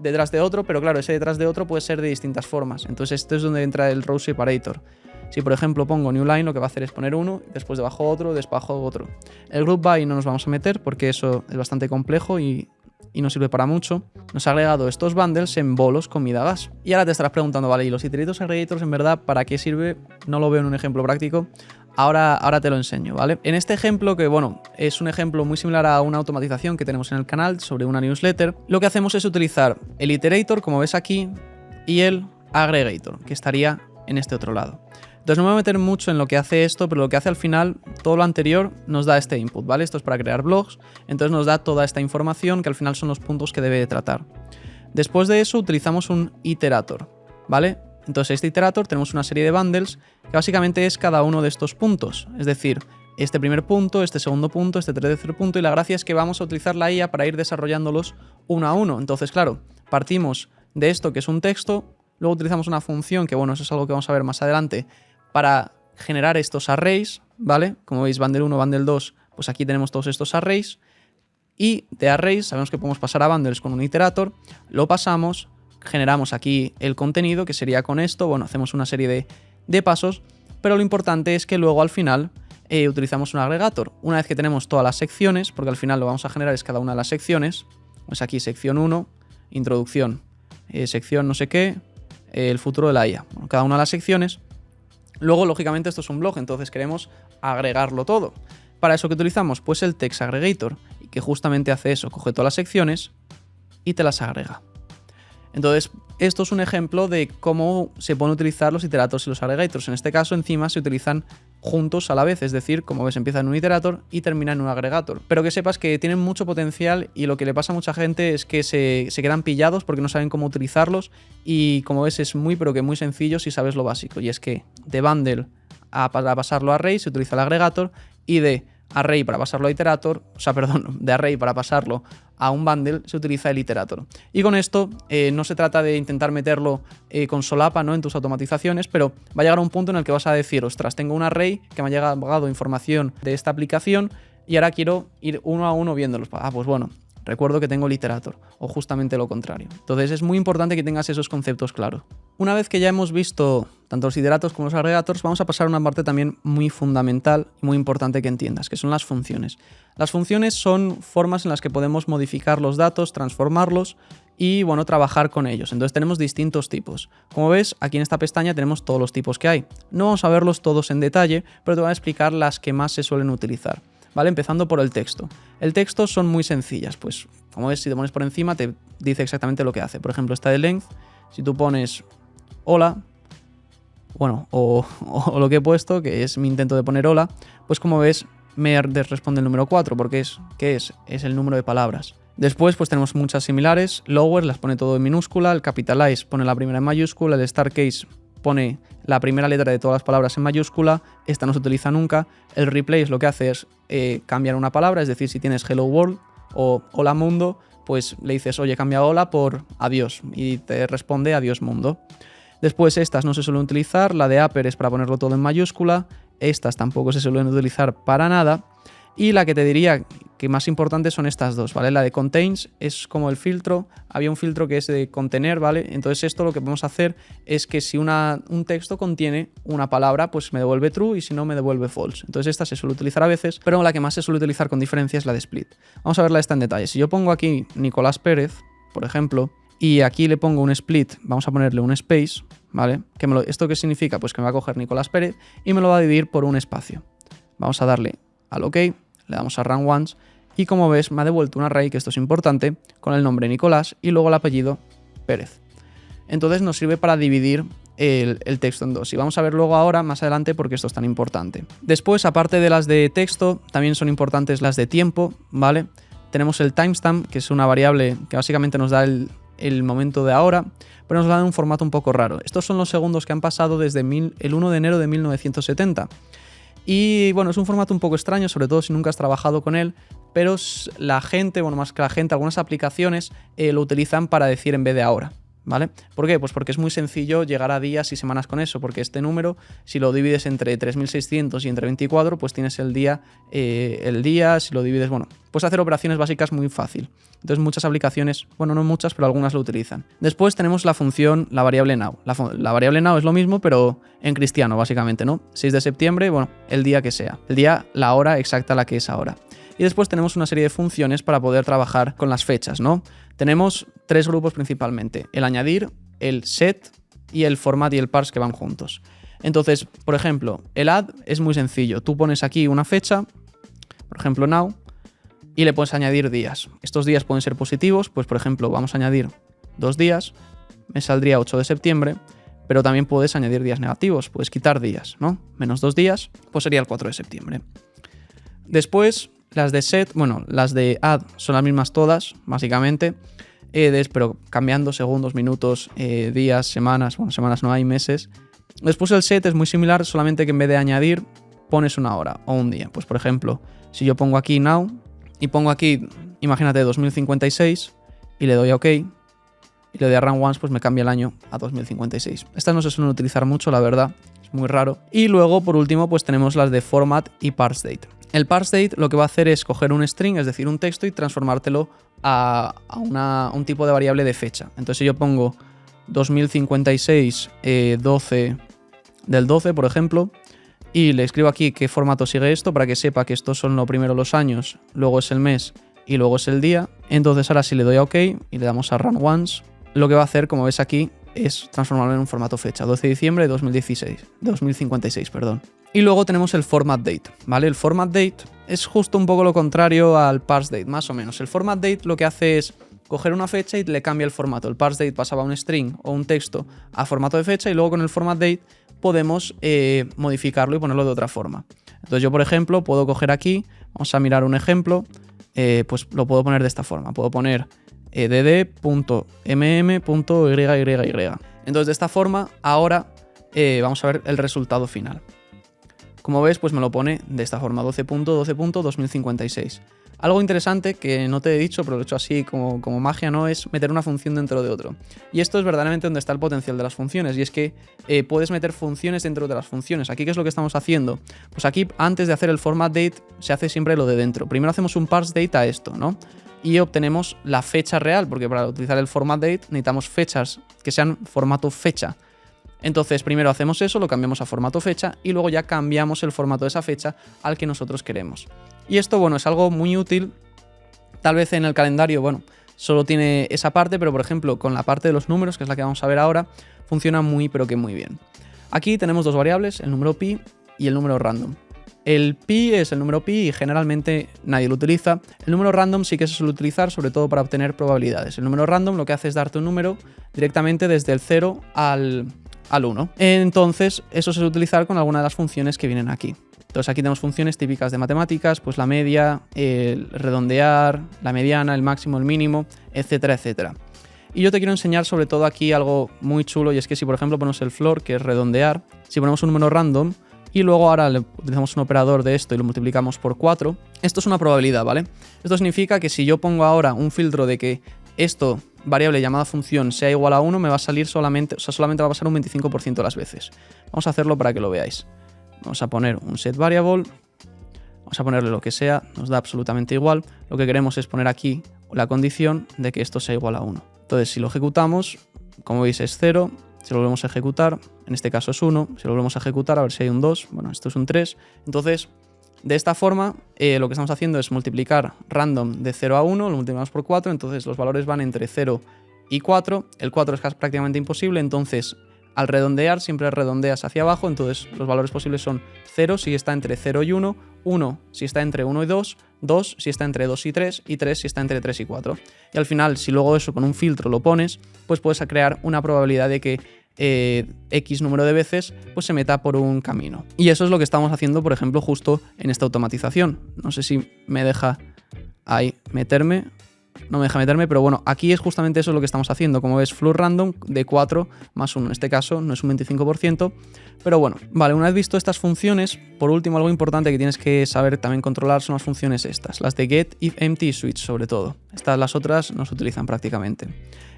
detrás de otro, pero claro, ese detrás de otro puede ser de distintas formas. Entonces esto es donde entra el Row Separator. Si por ejemplo pongo new line, lo que va a hacer es poner uno, después debajo otro, debajo otro. El group by no nos vamos a meter porque eso es bastante complejo y no sirve para mucho. Nos ha agregado estos bundles en bolos con gas. Y ahora te estarás preguntando, vale, ¿y los iterator aggregators en verdad para qué sirve? No lo veo en un ejemplo práctico. Ahora te lo enseño, ¿vale? En este ejemplo, que bueno, es un ejemplo muy similar a una automatización que tenemos en el canal sobre una newsletter, lo que hacemos es utilizar el iterator, como ves aquí, y el aggregator, que estaría en este otro lado. Entonces no me voy a meter mucho en lo que hace esto, pero lo que hace al final, todo lo anterior nos da este input, ¿vale? Esto es para crear blogs, entonces nos da toda esta información que al final son los puntos que debe de tratar. Después de eso utilizamos un iterator, ¿vale? Entonces este iterator tenemos una serie de bundles que básicamente es cada uno de estos puntos, es decir, este primer punto, este segundo punto, este tercer punto, y la gracia es que vamos a utilizar la IA para ir desarrollándolos uno a uno. Entonces, claro, partimos de esto que es un texto, luego utilizamos una función, que bueno, eso es algo que vamos a ver más adelante, para generar estos arrays, ¿vale? Como veis, bundle 1, bundle 2, pues aquí tenemos todos estos arrays, y de arrays sabemos que podemos pasar a bundles con un iterator, lo pasamos, generamos aquí el contenido, que sería con esto, bueno, hacemos una serie de pasos, pero lo importante es que luego al final utilizamos un agregator. Una vez que tenemos todas las secciones, porque al final lo vamos a generar es cada una de las secciones, pues aquí sección 1, introducción, sección no sé qué, el futuro de la IA, bueno, cada una de las secciones. Luego, lógicamente, esto es un blog, entonces queremos agregarlo todo. ¿Para eso qué utilizamos? Pues el text aggregator, que justamente hace eso, coge todas las secciones y te las agrega. Entonces, esto es un ejemplo de cómo se pueden utilizar los iterators y los agregators. En este caso, encima se utilizan juntos a la vez, es decir, como ves, empieza en un iterator y termina en un agregator. Pero que sepas que tienen mucho potencial y lo que le pasa a mucha gente es que se quedan pillados porque no saben cómo utilizarlos y como ves es muy pero que muy sencillo si sabes lo básico, y es que de bundle para pasarlo a array se utiliza el agregator y de array para pasarlo a iterator, de array para pasarlo a un bundle se utiliza el iterator. Y con esto no se trata de intentar meterlo con solapa, ¿no?, en tus automatizaciones, pero va a llegar a un punto en el que vas a decir, ostras, tengo un array que me ha llegado información de esta aplicación y ahora quiero ir uno a uno viéndolos. Pues bueno, recuerdo que tengo el iterator, o justamente lo contrario. Entonces es muy importante que tengas esos conceptos claros. Una vez que ya hemos visto tanto los iterators como los agregators, vamos a pasar a una parte también muy fundamental y muy importante que entiendas, que son las funciones. Las funciones son formas en las que podemos modificar los datos, transformarlos y, bueno, trabajar con ellos. Entonces tenemos distintos tipos. Como ves, aquí en esta pestaña tenemos todos los tipos que hay. No vamos a verlos todos en detalle, pero te voy a explicar las que más se suelen utilizar. ¿Vale? Empezando por el texto. El texto son muy sencillas, pues como ves, si te pones por encima te dice exactamente lo que hace. Por ejemplo, esta de length, si tú pones hola, bueno, o lo que he puesto, que es mi intento de poner hola, pues como ves me responde el número 4, porque ¿qué es? Es el número de palabras. Después pues tenemos muchas similares, lower las pone todo en minúscula, el capitalize pone la primera en mayúscula, el start case pone la primera letra de todas las palabras en mayúscula, esta no se utiliza nunca, el replace lo que hace es cambiar una palabra, es decir, si tienes hello world o hola mundo, pues le dices, oye, cambia hola por adiós y te responde adiós mundo. Después estas no se suelen utilizar, la de upper es para ponerlo todo en mayúscula, estas tampoco se suelen utilizar para nada, y la que te diría que más importante son estas dos, ¿vale? La de contains es como el filtro, había un filtro que es de contener, ¿vale? Entonces esto lo que podemos hacer es que si un texto contiene una palabra, pues me devuelve true y si no me devuelve false. Entonces esta se suele utilizar a veces, pero la que más se suele utilizar con diferencia es la de split. Vamos a verla esta en detalle. Si yo pongo aquí Nicolás Pérez, por ejemplo, y aquí le pongo un split, vamos a ponerle un space, ¿vale? ¿Esto qué significa? Pues que me va a coger Nicolás Pérez y me lo va a dividir por un espacio. Vamos a darle al OK, le damos a Run Once y como ves me ha devuelto un array, que esto es importante, con el nombre Nicolás y luego el apellido Pérez. Entonces nos sirve para dividir el texto en dos y vamos a ver luego ahora más adelante por qué esto es tan importante. Después, aparte de las de texto, también son importantes las de tiempo, ¿vale? Tenemos el timestamp, que es una variable que básicamente nos da el momento de ahora, pero nos da en un formato un poco raro. Estos son los segundos que han pasado desde el 1 de enero de 1970. Y bueno, es un formato un poco extraño, sobre todo si nunca has trabajado con él, pero la gente, bueno, más que la gente, algunas aplicaciones lo utilizan para decir en vez de ahora, ¿vale? ¿Por qué? Pues porque es muy sencillo llegar a días y semanas con eso, porque este número, si lo divides entre 3600 y entre 24, pues tienes el día, si lo divides, bueno, puedes hacer operaciones básicas muy fácil. Entonces muchas aplicaciones, bueno, no muchas, pero algunas lo utilizan. Después tenemos la función, la variable now. La variable now es lo mismo, pero en cristiano, básicamente, ¿no? 6 de septiembre, bueno, el día que sea. El día, la hora exacta la que es ahora. Y después tenemos una serie de funciones para poder trabajar con las fechas, ¿no? Tenemos tres grupos principalmente: el añadir, el set y el format y el parse, que van juntos. Entonces, por ejemplo, el add es muy sencillo. Tú pones aquí una fecha, por ejemplo now, y le puedes añadir días. Estos días pueden ser positivos, pues por ejemplo vamos a añadir 2 días, me saldría 8 de septiembre, pero también puedes añadir días negativos, puedes quitar días, ¿no? Menos 2 días, pues sería el 4 de septiembre. Después, las de set, bueno, las de add son las mismas todas, básicamente, pero cambiando segundos, minutos, días, semanas, bueno, semanas no hay, meses. Después el set es muy similar, solamente que en vez de añadir, pones una hora o un día. Pues por ejemplo, si yo pongo aquí now, y pongo aquí, imagínate, 2056 y le doy a OK y le doy a Run Once, pues me cambia el año a 2056. Estas no se suelen utilizar mucho, la verdad, es muy raro. Y luego, por último, pues tenemos las de format y parse date. El parse date lo que va a hacer es coger un string, es decir, un texto, y transformártelo a un tipo de variable de fecha. Entonces si yo pongo 2056 12 del 12, por ejemplo, y le escribo aquí qué formato sigue esto para que sepa que estos son lo primero los años, luego es el mes y luego es el día. Entonces ahora si le doy a OK y le damos a Run Once, lo que va a hacer, como ves aquí, es transformarlo en un formato fecha, 12 de diciembre de 2056, perdón. Y luego tenemos el format date, ¿vale? El format date es justo un poco lo contrario al parse date, más o menos. El format date lo que hace es coger una fecha y le cambia el formato. El parse date pasaba un string o un texto a formato de fecha y luego con el format date podemos modificarlo y ponerlo de otra forma. Entonces yo, por ejemplo, puedo coger aquí, vamos a mirar un ejemplo, pues lo puedo poner de esta forma. Puedo poner dd.mm.yyyy. Entonces de esta forma ahora vamos a ver el resultado final. Como ves, pues me lo pone de esta forma, 12.12.2056. Algo interesante que no te he dicho, pero lo he hecho así como magia, ¿no? Es meter una función dentro de otro. Y esto es verdaderamente donde está el potencial de las funciones, y es que puedes meter funciones dentro de las funciones. Aquí, ¿qué es lo que estamos haciendo? Pues aquí, antes de hacer el format date, se hace siempre lo de dentro. Primero hacemos un parse date a esto, ¿no? Y obtenemos la fecha real, porque para utilizar el format date necesitamos fechas que sean formato fecha. Entonces primero hacemos eso, lo cambiamos a formato fecha y luego ya cambiamos el formato de esa fecha al que nosotros queremos. Y esto, bueno, es algo muy útil. Tal vez en el calendario, bueno, solo tiene esa parte, pero por ejemplo con la parte de los números, que es la que vamos a ver ahora, funciona muy pero que muy bien. Aquí tenemos dos variables, el número pi y el número random. El pi es el número pi y generalmente nadie lo utiliza. El número random sí que se suele utilizar, sobre todo para obtener probabilidades. El número random lo que hace es darte un número directamente desde el 0 al 1. Entonces, eso se suele utilizar con alguna de las funciones que vienen aquí. Entonces, aquí tenemos funciones típicas de matemáticas, pues la media, el redondear, la mediana, el máximo, el mínimo, etcétera, etcétera. Y yo te quiero enseñar sobre todo aquí algo muy chulo, y es que si por ejemplo ponemos el floor, que es redondear, si ponemos un número random y luego ahora le utilizamos un operador de esto y lo multiplicamos por 4, esto es una probabilidad, ¿vale? Esto significa que si yo pongo ahora un filtro de que esto, variable llamada función, sea igual a 1, me va a salir solamente, solamente va a pasar un 25% de las veces. Vamos a hacerlo para que lo veáis. Vamos a poner un set variable, vamos a ponerle lo que sea, nos da absolutamente igual. Lo que queremos es poner aquí la condición de que esto sea igual a 1. Entonces, si lo ejecutamos, como veis es 0, si lo volvemos a ejecutar, en este caso es 1, si lo volvemos a ejecutar, a ver si hay un 2, bueno, esto es un 3. Entonces, de esta forma, lo que estamos haciendo es multiplicar random de 0 a 1, lo multiplicamos por 4, entonces los valores van entre 0 y 4, el 4 es prácticamente imposible, entonces al redondear siempre redondeas hacia abajo, entonces los valores posibles son 0 si está entre 0 y 1, 1 si está entre 1 y 2, 2 si está entre 2 y 3 si está entre 3 y 4. Y al final, si luego eso con un filtro lo pones, pues puedes crear una probabilidad de que X número de veces pues se meta por un camino. Y eso es lo que estamos haciendo, por ejemplo, justo en esta automatización. No sé si me deja ahí meterme. No me deja meterme, pero bueno, aquí es justamente eso lo que estamos haciendo. Como ves, floor random de 4 más 1. En este caso no es un 25%, pero bueno. Vale, una vez visto estas funciones, por último, algo importante que tienes que saber también controlar son las funciones estas, las de get, if, empty y switch sobre todo. Las otras no se utilizan prácticamente.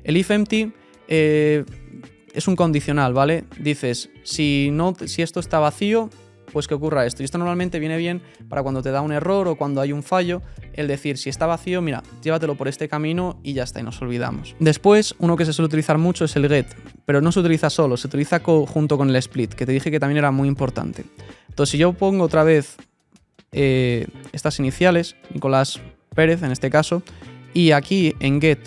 El if empty es un condicional, ¿vale? Dices, si esto está vacío, pues que ocurra esto. Y esto normalmente viene bien para cuando te da un error o cuando hay un fallo, el decir, si está vacío, mira, llévatelo por este camino y ya está, y nos olvidamos. Después, uno que se suele utilizar mucho es el get, pero no se utiliza solo, se utiliza junto con el split, que te dije que también era muy importante. Entonces, si yo pongo otra vez estas iniciales, Nicolás Pérez en este caso, y aquí en get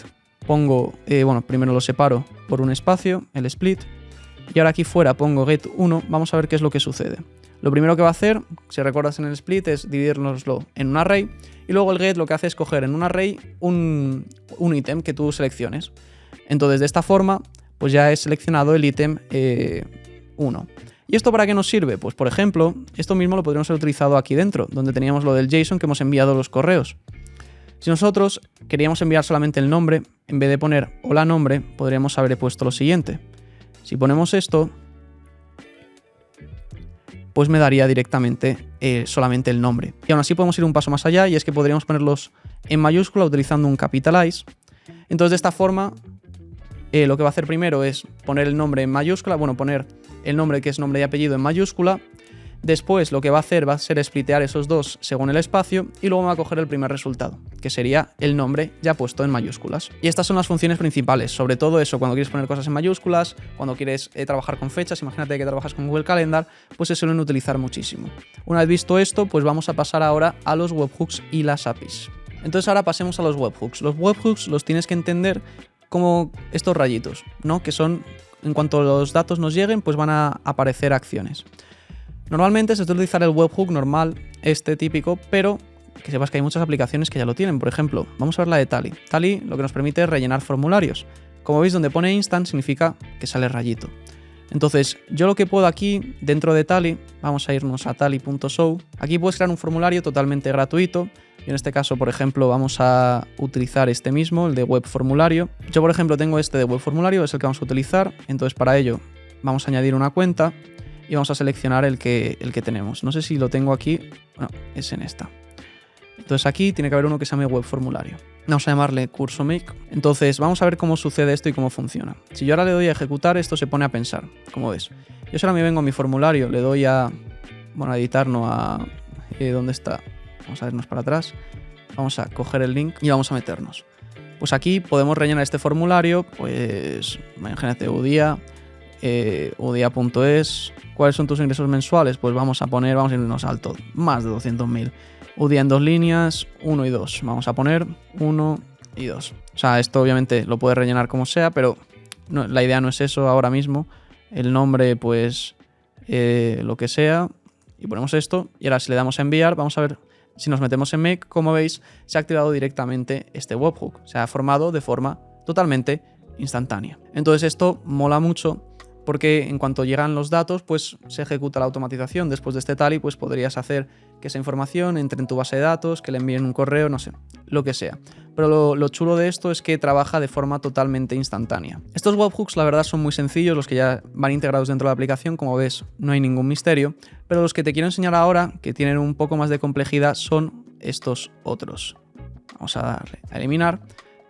pongo, bueno, primero lo separo por un espacio, el split, y ahora aquí fuera pongo get1, vamos a ver qué es lo que sucede. Lo primero que va a hacer, si recuerdas en el split, es dividirnoslo en un array, y luego el get lo que hace es coger en un array un ítem que tú selecciones. Entonces, de esta forma, pues ya he seleccionado el ítem 1. ¿Y esto para qué nos sirve? Pues, por ejemplo, esto mismo lo podríamos haber utilizado aquí dentro, donde teníamos lo del JSON que hemos enviado los correos. Si nosotros queríamos enviar solamente el nombre, en vez de poner hola nombre, podríamos haber puesto lo siguiente. Si ponemos esto, pues me daría directamente solamente el nombre. Y aún así podemos ir un paso más allá, y es que podríamos ponerlos en mayúscula utilizando un capitalize. Entonces, de esta forma, lo que va a hacer primero es poner el nombre en mayúscula, bueno, poner el nombre que es nombre y apellido en mayúscula. Después lo que va a hacer va a ser splitear esos dos según el espacio y luego me va a coger el primer resultado, que sería el nombre ya puesto en mayúsculas. Y estas son las funciones principales, sobre todo eso, cuando quieres poner cosas en mayúsculas, cuando quieres trabajar con fechas, imagínate que trabajas con Google Calendar, pues se suelen utilizar muchísimo. Una vez visto esto, pues vamos a pasar ahora a los webhooks y las APIs. Entonces ahora pasemos a los webhooks. Los webhooks los tienes que entender como estos rayitos, ¿no? Que son, en cuanto los datos nos lleguen, pues van a aparecer acciones. Normalmente se suele utilizar el webhook normal, este típico, pero que sepas que hay muchas aplicaciones que ya lo tienen. Por ejemplo, vamos a ver la de Tally. Tally lo que nos permite es rellenar formularios. Como veis, donde pone instant significa que sale rayito. Entonces, yo lo que puedo aquí, dentro de Tally, vamos a irnos a tally.show. Aquí puedes crear un formulario totalmente gratuito. Y en este caso, por ejemplo, vamos a utilizar este mismo, el de web formulario. Yo, por ejemplo, tengo este de web formulario, es el que vamos a utilizar. Entonces, para ello, vamos a añadir una cuenta y vamos a seleccionar el que tenemos. No sé si lo tengo aquí. No, es en esta. Entonces aquí tiene que haber uno que se llame web formulario. Vamos a llamarle curso make. Entonces vamos a ver cómo sucede esto y cómo funciona. Si yo ahora le doy a ejecutar, esto se pone a pensar, como ves. Yo ahora me vengo a mi formulario, le doy a, bueno, a editar, no a... ¿dónde está? Vamos a irnos para atrás. Vamos a coger el link y vamos a meternos. Pues aquí podemos rellenar este formulario, pues imagínate UDIA, udia.es. ¿Cuáles son tus ingresos mensuales? Pues vamos a irnos alto, más de 200.000. UDIA en 2 líneas, 1 y 2. Vamos a poner 1 y 2. O sea, esto obviamente lo puedes rellenar como sea, pero no, la idea no es eso ahora mismo. El nombre, pues lo que sea. Y ponemos esto. Y ahora si le damos a enviar, vamos a ver si nos metemos en Make. Como veis, se ha activado directamente este webhook. Se ha formado de forma totalmente instantánea. Entonces esto mola mucho, porque en cuanto llegan los datos, pues se ejecuta la automatización. Después de este Tally, pues podrías hacer que esa información entre en tu base de datos, que le envíen un correo, no sé, lo que sea. Pero lo chulo de esto es que trabaja de forma totalmente instantánea. Estos webhooks, la verdad, son muy sencillos, los que ya van integrados dentro de la aplicación. Como ves, no hay ningún misterio. Pero los que te quiero enseñar ahora, que tienen un poco más de complejidad, son estos otros. Vamos a darle a eliminar.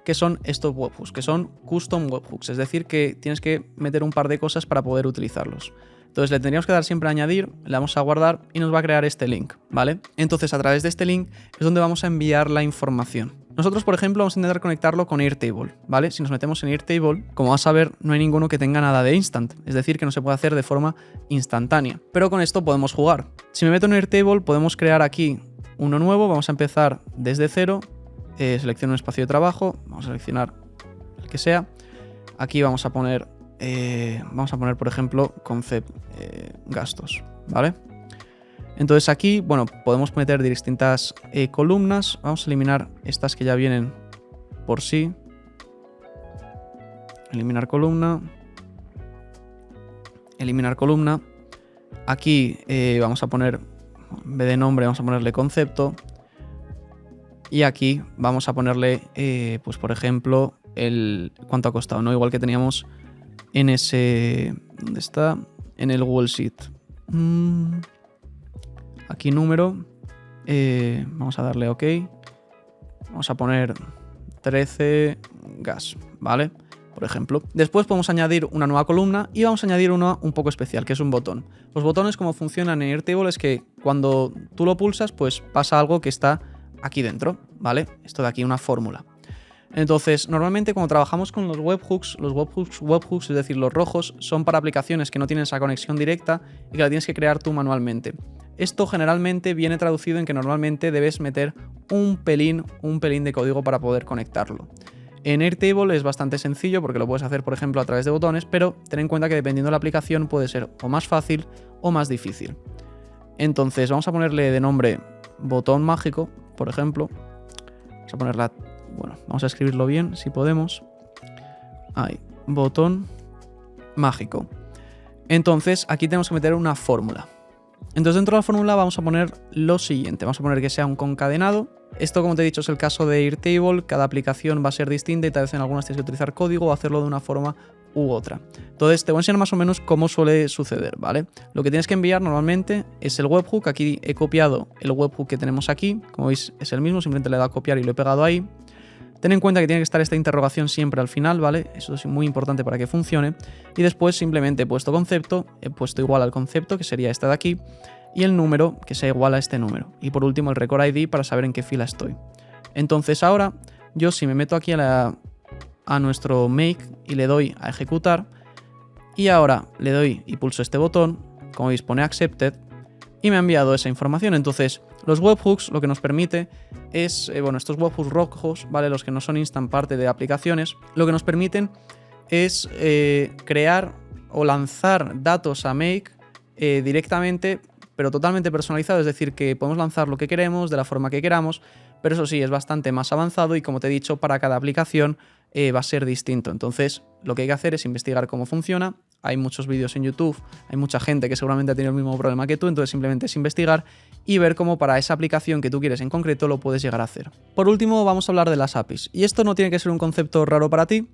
Que son estos webhooks, que son custom webhooks, es decir, que tienes que meter un par de cosas para poder utilizarlos. Entonces le tendríamos que dar siempre a añadir, le damos a guardar y nos va a crear este link, ¿vale? Entonces a través de este link es donde vamos a enviar la información. Nosotros, por ejemplo, vamos a intentar conectarlo con Airtable, ¿vale? Si nos metemos en Airtable, como vas a ver, no hay ninguno que tenga nada de instant, es decir, que no se puede hacer de forma instantánea. Pero con esto podemos jugar. Si me meto en Airtable, podemos crear aquí uno nuevo, vamos a empezar desde cero. Selecciono un espacio de trabajo, vamos a seleccionar el que sea. Aquí vamos a poner, por ejemplo, concept gastos, ¿vale? Entonces aquí, bueno, podemos meter distintas columnas. Vamos a eliminar estas que ya vienen por sí. Eliminar columna. Eliminar columna. Aquí vamos a poner, en vez de nombre, vamos a ponerle concepto. Y aquí vamos a ponerle, pues por ejemplo, cuánto ha costado, ¿no? Igual que teníamos en ese... ¿Dónde está? En el Google Sheet. Aquí número. Vamos a darle OK. Vamos a poner 13 gas, ¿vale? Por ejemplo. Después podemos añadir una nueva columna y vamos a añadir una un poco especial, que es un botón. Los botones, como funcionan en Airtable, es que cuando tú lo pulsas, pues pasa algo que está aquí dentro, ¿vale? Esto de aquí, una fórmula. Entonces, normalmente cuando trabajamos con los webhooks, es decir, los rojos, son para aplicaciones que no tienen esa conexión directa y que la tienes que crear tú manualmente. Esto generalmente viene traducido en que normalmente debes meter un pelín de código para poder conectarlo. En Airtable es bastante sencillo porque lo puedes hacer, por ejemplo, a través de botones, pero ten en cuenta que dependiendo de la aplicación puede ser o más fácil o más difícil. Entonces, vamos a ponerle de nombre botón mágico, por ejemplo. Vamos a ponerla, bueno, vamos a escribirlo bien si podemos. Ahí, botón mágico. Entonces aquí tenemos que meter una fórmula. Entonces dentro de la fórmula vamos a poner lo siguiente. Vamos a poner que sea un concadenado. Esto, como te he dicho, es el caso de Airtable. Cada aplicación va a ser distinta y tal vez en algunas tienes que utilizar código o hacerlo de una forma u otra. Entonces te voy a enseñar más o menos cómo suele suceder, ¿vale? Lo que tienes que enviar normalmente es el webhook. Aquí he copiado el webhook que tenemos aquí. Como veis es el mismo, simplemente le he dado a copiar y lo he pegado ahí. Ten en cuenta que tiene que estar esta interrogación siempre al final, ¿vale? Eso es muy importante para que funcione. Y después simplemente he puesto concepto, he puesto igual al concepto, que sería este de aquí, y el número, que sea igual a este número. Y por último el record ID para saber en qué fila estoy. Entonces ahora, yo si me meto aquí a nuestro make y le doy a ejecutar, y ahora le doy y pulso este botón, como veis pone accepted, y me ha enviado esa información. Entonces los webhooks lo que nos permite es, bueno, estos webhooks rojos, ¿vale? Los que no son instant parte de aplicaciones, lo que nos permiten es crear o lanzar datos a Make directamente pero totalmente personalizado, es decir, que podemos lanzar lo que queremos, de la forma que queramos, pero eso sí, es bastante más avanzado y como te he dicho, para cada aplicación va a ser distinto. Entonces, lo que hay que hacer es investigar cómo funciona. Hay muchos vídeos en YouTube, hay mucha gente que seguramente ha tenido el mismo problema que tú, entonces simplemente es investigar y ver cómo para esa aplicación que tú quieres en concreto lo puedes llegar a hacer. Por último, vamos a hablar de las APIs. Y esto no tiene que ser un concepto raro para ti,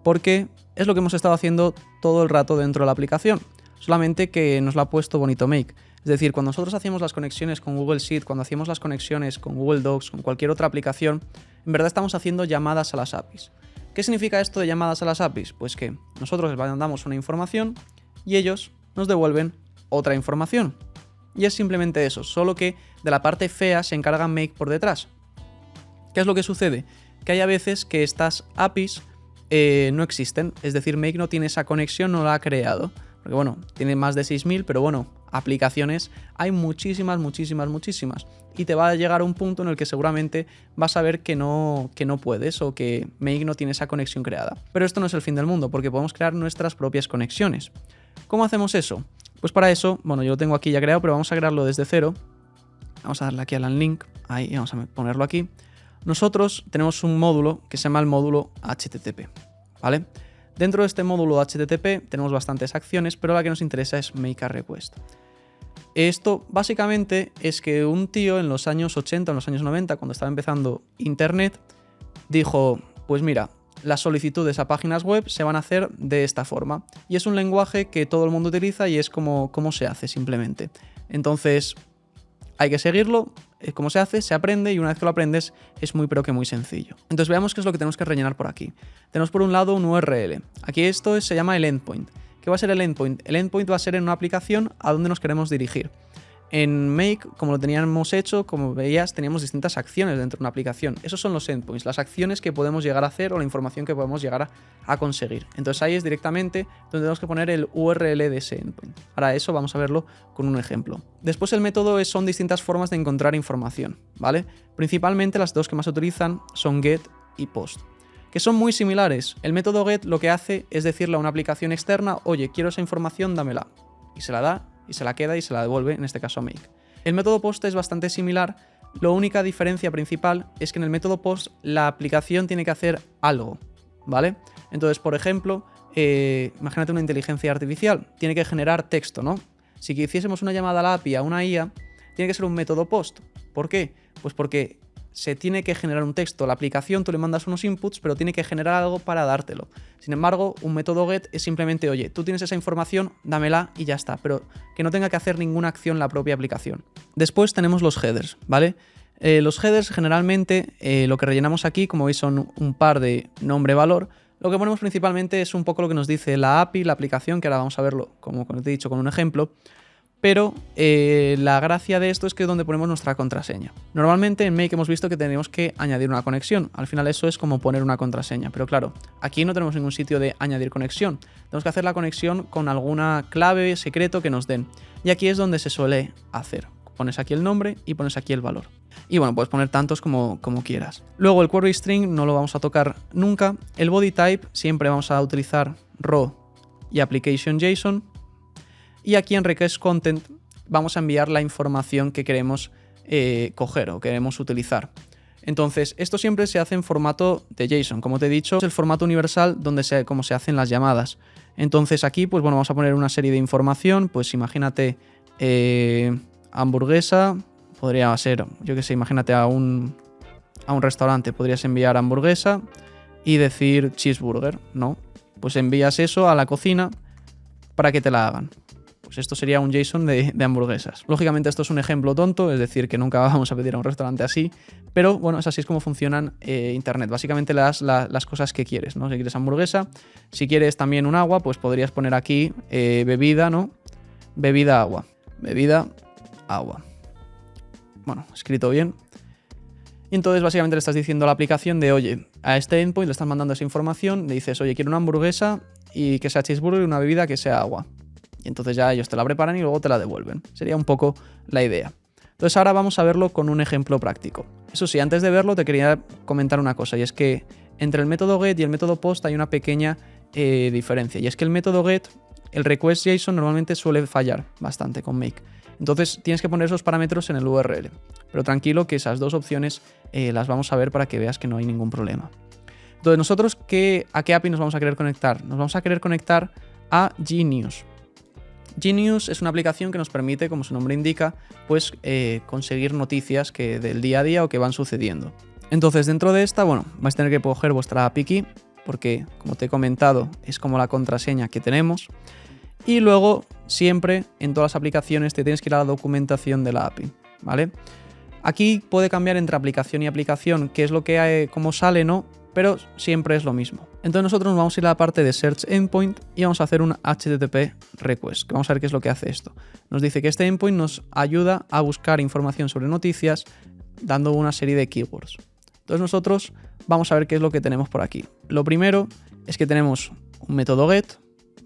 porque es lo que hemos estado haciendo todo el rato dentro de la aplicación, solamente que nos lo ha puesto bonito Make. Es decir, cuando nosotros hacíamos las conexiones con Google Sheet, cuando hacíamos las conexiones con Google Docs, con cualquier otra aplicación, en verdad estamos haciendo llamadas a las APIs. ¿Qué significa esto de llamadas a las APIs? Pues que nosotros les mandamos una información y ellos nos devuelven otra información. Y es simplemente eso, solo que de la parte fea se encarga Make por detrás. ¿Qué es lo que sucede? Que hay a veces que estas APIs no existen, es decir, Make no tiene esa conexión, no la ha creado. Porque bueno, tiene más de 6.000, pero bueno, aplicaciones hay muchísimas. Y te va a llegar a un punto en el que seguramente vas a ver que no puedes o que Make no tiene esa conexión creada. Pero esto no es el fin del mundo, porque podemos crear nuestras propias conexiones. ¿Cómo hacemos eso? Pues para eso, bueno, yo lo tengo aquí ya creado, pero vamos a crearlo desde cero. Vamos a darle aquí al link, ahí, vamos a ponerlo aquí. Nosotros tenemos un módulo que se llama el módulo HTTP, ¿vale? Dentro de este módulo HTTP tenemos bastantes acciones, pero la que nos interesa es Make a Request. Esto básicamente es que un tío en los años 80, en los años 90, cuando estaba empezando Internet, dijo, pues mira, las solicitudes a páginas web se van a hacer de esta forma. Y es un lenguaje que todo el mundo utiliza y es como se hace simplemente. Entonces hay que seguirlo, cómo se hace, se aprende y una vez que lo aprendes es muy pero que muy sencillo. Entonces veamos qué es lo que tenemos que rellenar por aquí. Tenemos por un lado un URL. Aquí esto se llama el endpoint. ¿Qué va a ser el endpoint? El endpoint va a ser en una aplicación a donde nos queremos dirigir. En Make, como lo teníamos hecho, como veías, teníamos distintas acciones dentro de una aplicación. Esos son los endpoints, las acciones que podemos llegar a hacer o la información que podemos llegar a conseguir. Entonces ahí es directamente donde tenemos que poner el URL de ese endpoint. Ahora eso vamos a verlo con un ejemplo. Después el método son distintas formas de encontrar información, ¿vale? Principalmente las dos que más se utilizan son get y post, que son muy similares. El método get lo que hace es decirle a una aplicación externa, oye, quiero esa información, dámela. Y se la da, y se la queda y se la devuelve, en este caso a Make. El método post es bastante similar, la única diferencia principal es que en el método post la aplicación tiene que hacer algo, ¿vale? Entonces, por ejemplo, imagínate una inteligencia artificial, tiene que generar texto, ¿no? Si hiciésemos una llamada a la API a una IA, tiene que ser un método post. ¿Por qué? Pues porque se tiene que generar un texto. La aplicación tú le mandas unos inputs, pero tiene que generar algo para dártelo. Sin embargo, un método get es simplemente, oye, tú tienes esa información, dámela y ya está, pero que no tenga que hacer ninguna acción la propia aplicación. Después tenemos los headers, ¿vale? Los headers generalmente lo que rellenamos aquí, como veis, son un par de nombre-valor. Lo que ponemos principalmente es un poco lo que nos dice la API, la aplicación, que ahora vamos a verlo, como te he dicho, con un ejemplo. Pero la gracia de esto es que es donde ponemos nuestra contraseña. Normalmente en Make hemos visto que tenemos que añadir una conexión. Al final eso es como poner una contraseña. Pero claro, aquí no tenemos ningún sitio de añadir conexión. Tenemos que hacer la conexión con alguna clave secreto que nos den. Y aquí es donde se suele hacer. Pones aquí el nombre y pones aquí el valor. Y bueno, puedes poner tantos como quieras. Luego el query string no lo vamos a tocar nunca. El body type siempre vamos a utilizar raw y application JSON. Y aquí en request content vamos a enviar la información que queremos coger o queremos utilizar. Entonces, esto siempre se hace en formato de JSON. Como te he dicho, es el formato universal como se hacen las llamadas. Entonces aquí, pues bueno, vamos a poner una serie de información. Pues imagínate hamburguesa, podría ser, yo qué sé, imagínate a un restaurante, podrías enviar hamburguesa y decir cheeseburger, ¿no? Pues envías eso a la cocina para que te la hagan. Pues esto sería un JSON de hamburguesas. Lógicamente esto es un ejemplo tonto, es decir, que nunca vamos a pedir a un restaurante así, pero bueno, así es como funcionan Internet. Básicamente le das las cosas que quieres, ¿no? Si quieres hamburguesa, si quieres también un agua, pues podrías poner aquí bebida, ¿no? Bebida, agua. Bebida, agua. Bueno, escrito bien. Y entonces básicamente le estás diciendo a la aplicación de, oye, a este endpoint le estás mandando esa información, le dices, oye, quiero una hamburguesa y que sea cheeseburger y una bebida que sea agua. Y entonces ya ellos te la preparan y luego te la devuelven. Sería un poco la idea. Entonces ahora vamos a verlo con un ejemplo práctico. Eso sí, antes de verlo te quería comentar una cosa, y es que entre el método get y el método post hay una pequeña diferencia. Y es que el método get, el request JSON normalmente suele fallar bastante con Make. Entonces tienes que poner esos parámetros en el URL. Pero tranquilo que esas dos opciones las vamos a ver para que veas que no hay ningún problema. Entonces nosotros, ¿a qué API nos vamos a querer conectar? Nos vamos a querer conectar a Genius. Genius es una aplicación que nos permite, como su nombre indica, pues conseguir noticias del día a día o que van sucediendo. Entonces dentro de esta, bueno, vais a tener que coger vuestra API key, porque como te he comentado es como la contraseña que tenemos. Y luego siempre en todas las aplicaciones te tienes que ir a la documentación de la API, ¿vale? Aquí puede cambiar entre aplicación y aplicación, qué es lo que hay, cómo sale, ¿no? Pero siempre es lo mismo. Entonces nosotros nos vamos a ir a la parte de Search Endpoint y vamos a hacer un HTTP request, que vamos a ver qué es lo que hace esto. Nos dice que este endpoint nos ayuda a buscar información sobre noticias dando una serie de keywords. Entonces nosotros vamos a ver qué es lo que tenemos por aquí. Lo primero es que tenemos un método get,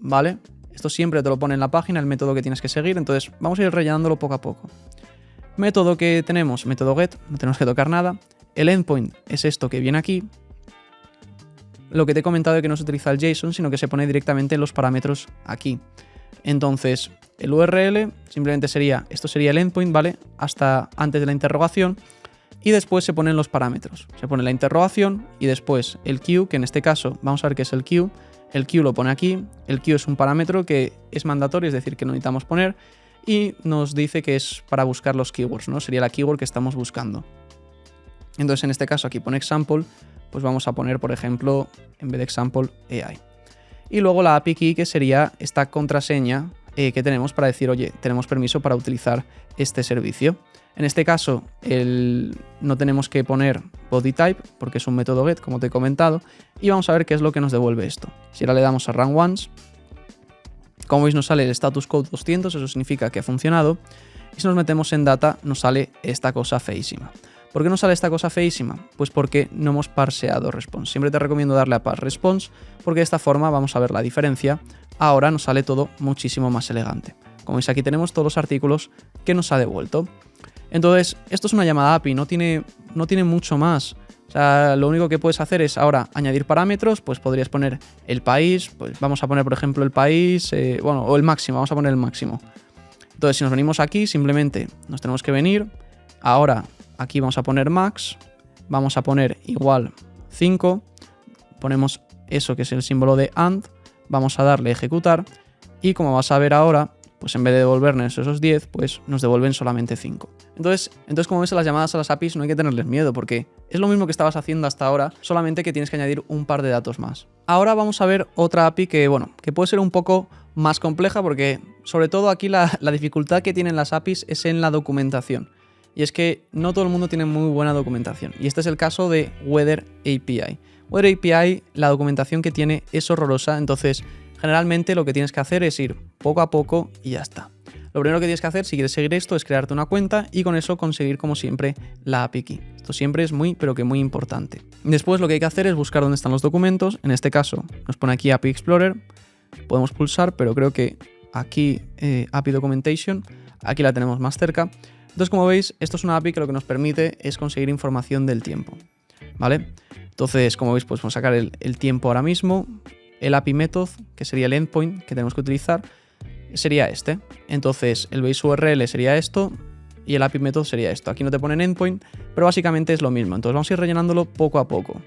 ¿vale? Esto siempre te lo pone en la página, el método que tienes que seguir, entonces vamos a ir rellenándolo poco a poco. Método que tenemos, método get, no tenemos que tocar nada. El endpoint es esto que viene aquí. Lo que te he comentado de que no se utiliza el JSON, sino que se pone directamente en los parámetros aquí. Entonces, el URL simplemente sería, esto sería el endpoint, ¿vale? Hasta antes de la interrogación. Y después se ponen los parámetros. Se pone la interrogación y después el queue, que en este caso vamos a ver qué es el queue. El queue lo pone aquí. El queue es un parámetro que es mandatorio, es decir, que no necesitamos poner. Y nos dice que es para buscar los keywords, ¿no? Sería la keyword que estamos buscando. Entonces, en este caso aquí pone example, pues vamos a poner, por ejemplo, en vez de example, AI. Y luego la API key, que sería esta contraseña que tenemos para decir, oye, tenemos permiso para utilizar este servicio. En este caso, no tenemos que poner body type, porque es un método get, como te he comentado, y vamos a ver qué es lo que nos devuelve esto. Si ahora le damos a run once, como veis nos sale el status code 200, eso significa que ha funcionado, y si nos metemos en data nos sale esta cosa feísima. ¿Por qué nos sale esta cosa feísima? Pues porque no hemos parseado response. Siempre te recomiendo darle a parse response, porque de esta forma vamos a ver la diferencia. Ahora nos sale todo muchísimo más elegante. Como veis aquí tenemos todos los artículos que nos ha devuelto. Entonces, esto es una llamada API, no tiene mucho más. O sea, lo único que puedes hacer es ahora añadir parámetros, pues podrías poner el país, pues vamos a poner por ejemplo el país, o el máximo, vamos a poner el máximo. Entonces, si nos venimos aquí, simplemente nos tenemos que venir. Ahora, aquí vamos a poner max, vamos a poner igual 5, ponemos eso que es el símbolo de AND, vamos a darle a ejecutar y como vas a ver ahora, pues en vez de devolvernos esos 10, pues nos devuelven solamente 5. Entonces como ves, a las llamadas a las APIs no hay que tenerles miedo porque es lo mismo que estabas haciendo hasta ahora, solamente que tienes que añadir un par de datos más. Ahora vamos a ver otra API que puede ser un poco más compleja porque sobre todo aquí la dificultad que tienen las APIs es en la documentación. Y es que no todo el mundo tiene muy buena documentación. Y este es el caso de Weather API. Weather API, la documentación que tiene es horrorosa, entonces generalmente lo que tienes que hacer es ir poco a poco y ya está. Lo primero que tienes que hacer si quieres seguir esto es crearte una cuenta y con eso conseguir como siempre la API key. Esto siempre es muy muy importante. Después lo que hay que hacer es buscar dónde están los documentos. En este caso nos pone aquí API Explorer. Podemos pulsar, pero creo que aquí API Documentation, aquí la tenemos más cerca. Entonces, como veis, esto es una API que lo que nos permite es conseguir información del tiempo, ¿vale? Entonces, como veis, pues podemos sacar el tiempo ahora mismo. El API Method, que sería el endpoint que tenemos que utilizar, sería este. Entonces, el base URL sería esto y el API Method sería esto. Aquí no te ponen endpoint, pero básicamente es lo mismo. Entonces, vamos a ir rellenándolo poco a poco.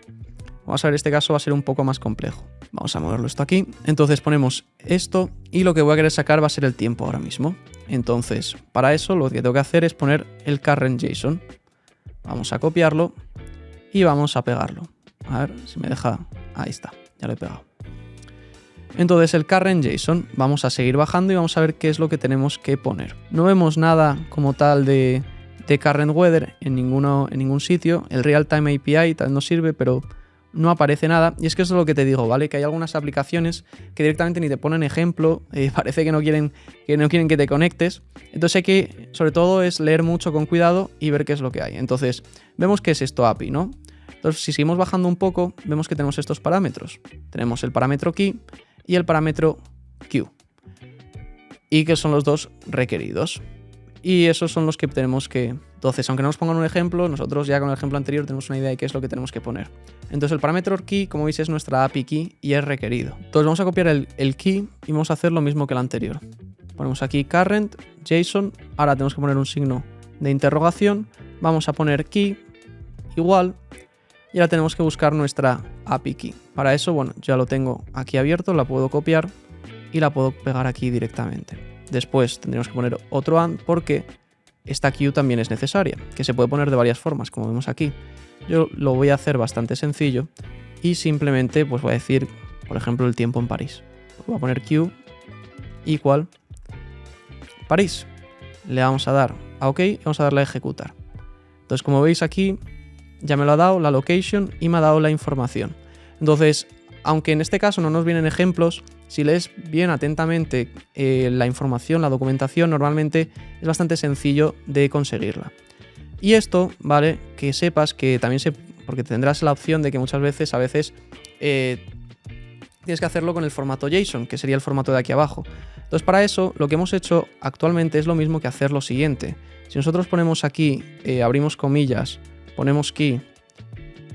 Vamos a ver, este caso va a ser un poco más complejo. Vamos a moverlo esto aquí. Entonces, ponemos esto y lo que voy a querer sacar va a ser el tiempo ahora mismo. Entonces, para eso lo que tengo que hacer es poner el current JSON. Vamos a copiarlo y vamos a pegarlo. A ver si me deja... Ahí está, ya lo he pegado. Entonces el current JSON, vamos a seguir bajando y vamos a ver qué es lo que tenemos que poner. No vemos nada como tal de current weather en ningún sitio. El real-time API tal no sirve, pero no aparece nada. Y es que eso es lo que te digo, ¿vale? Que hay algunas aplicaciones que directamente ni te ponen ejemplo, parece que no quieren que te conectes. Entonces hay que, sobre todo, es leer mucho con cuidado y ver qué es lo que hay. Entonces, vemos que es esto API, ¿no? Entonces, si seguimos bajando un poco, vemos que tenemos estos parámetros. Tenemos el parámetro key y el parámetro queue. Y que son los dos requeridos. Y esos son los que tenemos que... Entonces, aunque no nos pongan un ejemplo, nosotros ya con el ejemplo anterior tenemos una idea de qué es lo que tenemos que poner. Entonces, el parámetro key, como veis, es nuestra API key y es requerido. Entonces, vamos a copiar el key y vamos a hacer lo mismo que el anterior. Ponemos aquí current, JSON, ahora tenemos que poner un signo de interrogación, vamos a poner key, igual, y ahora tenemos que buscar nuestra API key. Para eso, bueno, ya lo tengo aquí abierto, la puedo copiar y la puedo pegar aquí directamente. Después tendremos que poner otro AND porque esta queue también es necesaria, que se puede poner de varias formas, como vemos aquí. Yo lo voy a hacer bastante sencillo y simplemente pues voy a decir, por ejemplo, el tiempo en París. Voy a poner queue igual París. Le vamos a dar a OK y vamos a darle a ejecutar. Entonces, como veis aquí, ya me lo ha dado la location y me ha dado la información. Entonces, aunque en este caso no nos vienen ejemplos, si lees bien atentamente la información, la documentación, normalmente es bastante sencillo de conseguirla. Y esto, ¿vale? Que sepas que también porque tendrás la opción de que muchas veces, tienes que hacerlo con el formato JSON, que sería el formato de aquí abajo. Entonces, para eso, lo que hemos hecho actualmente es lo mismo que hacer lo siguiente. Si nosotros ponemos aquí, abrimos comillas, ponemos key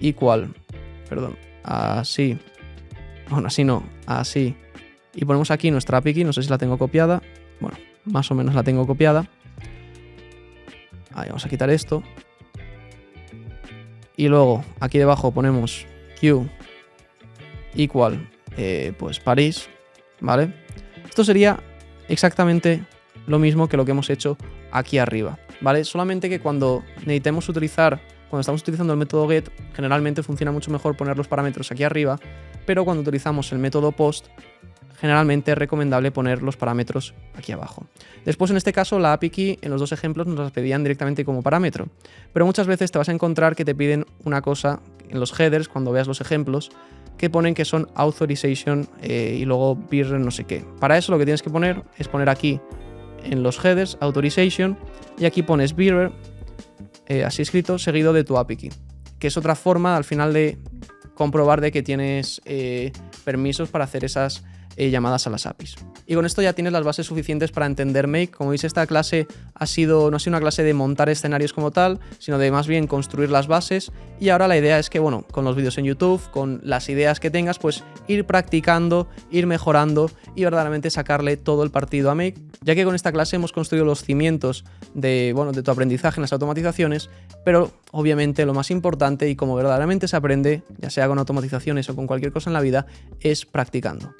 equal, así, bueno, así no, así, y ponemos aquí nuestra API key, no sé si la tengo copiada, bueno, más o menos la tengo copiada. Ahí vamos a quitar esto. Y luego aquí debajo ponemos queue equal, pues París, ¿vale? Esto sería exactamente lo mismo que lo que hemos hecho aquí arriba, ¿vale? Solamente que cuando estamos utilizando el método get, generalmente funciona mucho mejor poner los parámetros aquí arriba, pero cuando utilizamos el método post, generalmente es recomendable poner los parámetros aquí abajo. Después, en este caso, la API key en los dos ejemplos nos las pedían directamente como parámetro, pero muchas veces te vas a encontrar que te piden una cosa en los headers, cuando veas los ejemplos, que ponen que son authorization y luego bearer no sé qué. Para eso lo que tienes que poner es poner aquí en los headers authorization y aquí pones bearer, así escrito, seguido de tu API key, que es otra forma al final de comprobar de que tienes permisos para hacer esas llamadas a las APIs. Y con esto ya tienes las bases suficientes para entender Make. Como veis, esta clase no ha sido una clase de montar escenarios como tal, sino de más bien construir las bases. Y ahora la idea es que, bueno, con los vídeos en YouTube, con las ideas que tengas, pues ir practicando, ir mejorando y verdaderamente sacarle todo el partido a Make, ya que con esta clase hemos construido los cimientos de tu aprendizaje en las automatizaciones, pero obviamente lo más importante y como verdaderamente se aprende, ya sea con automatizaciones o con cualquier cosa en la vida, es practicando.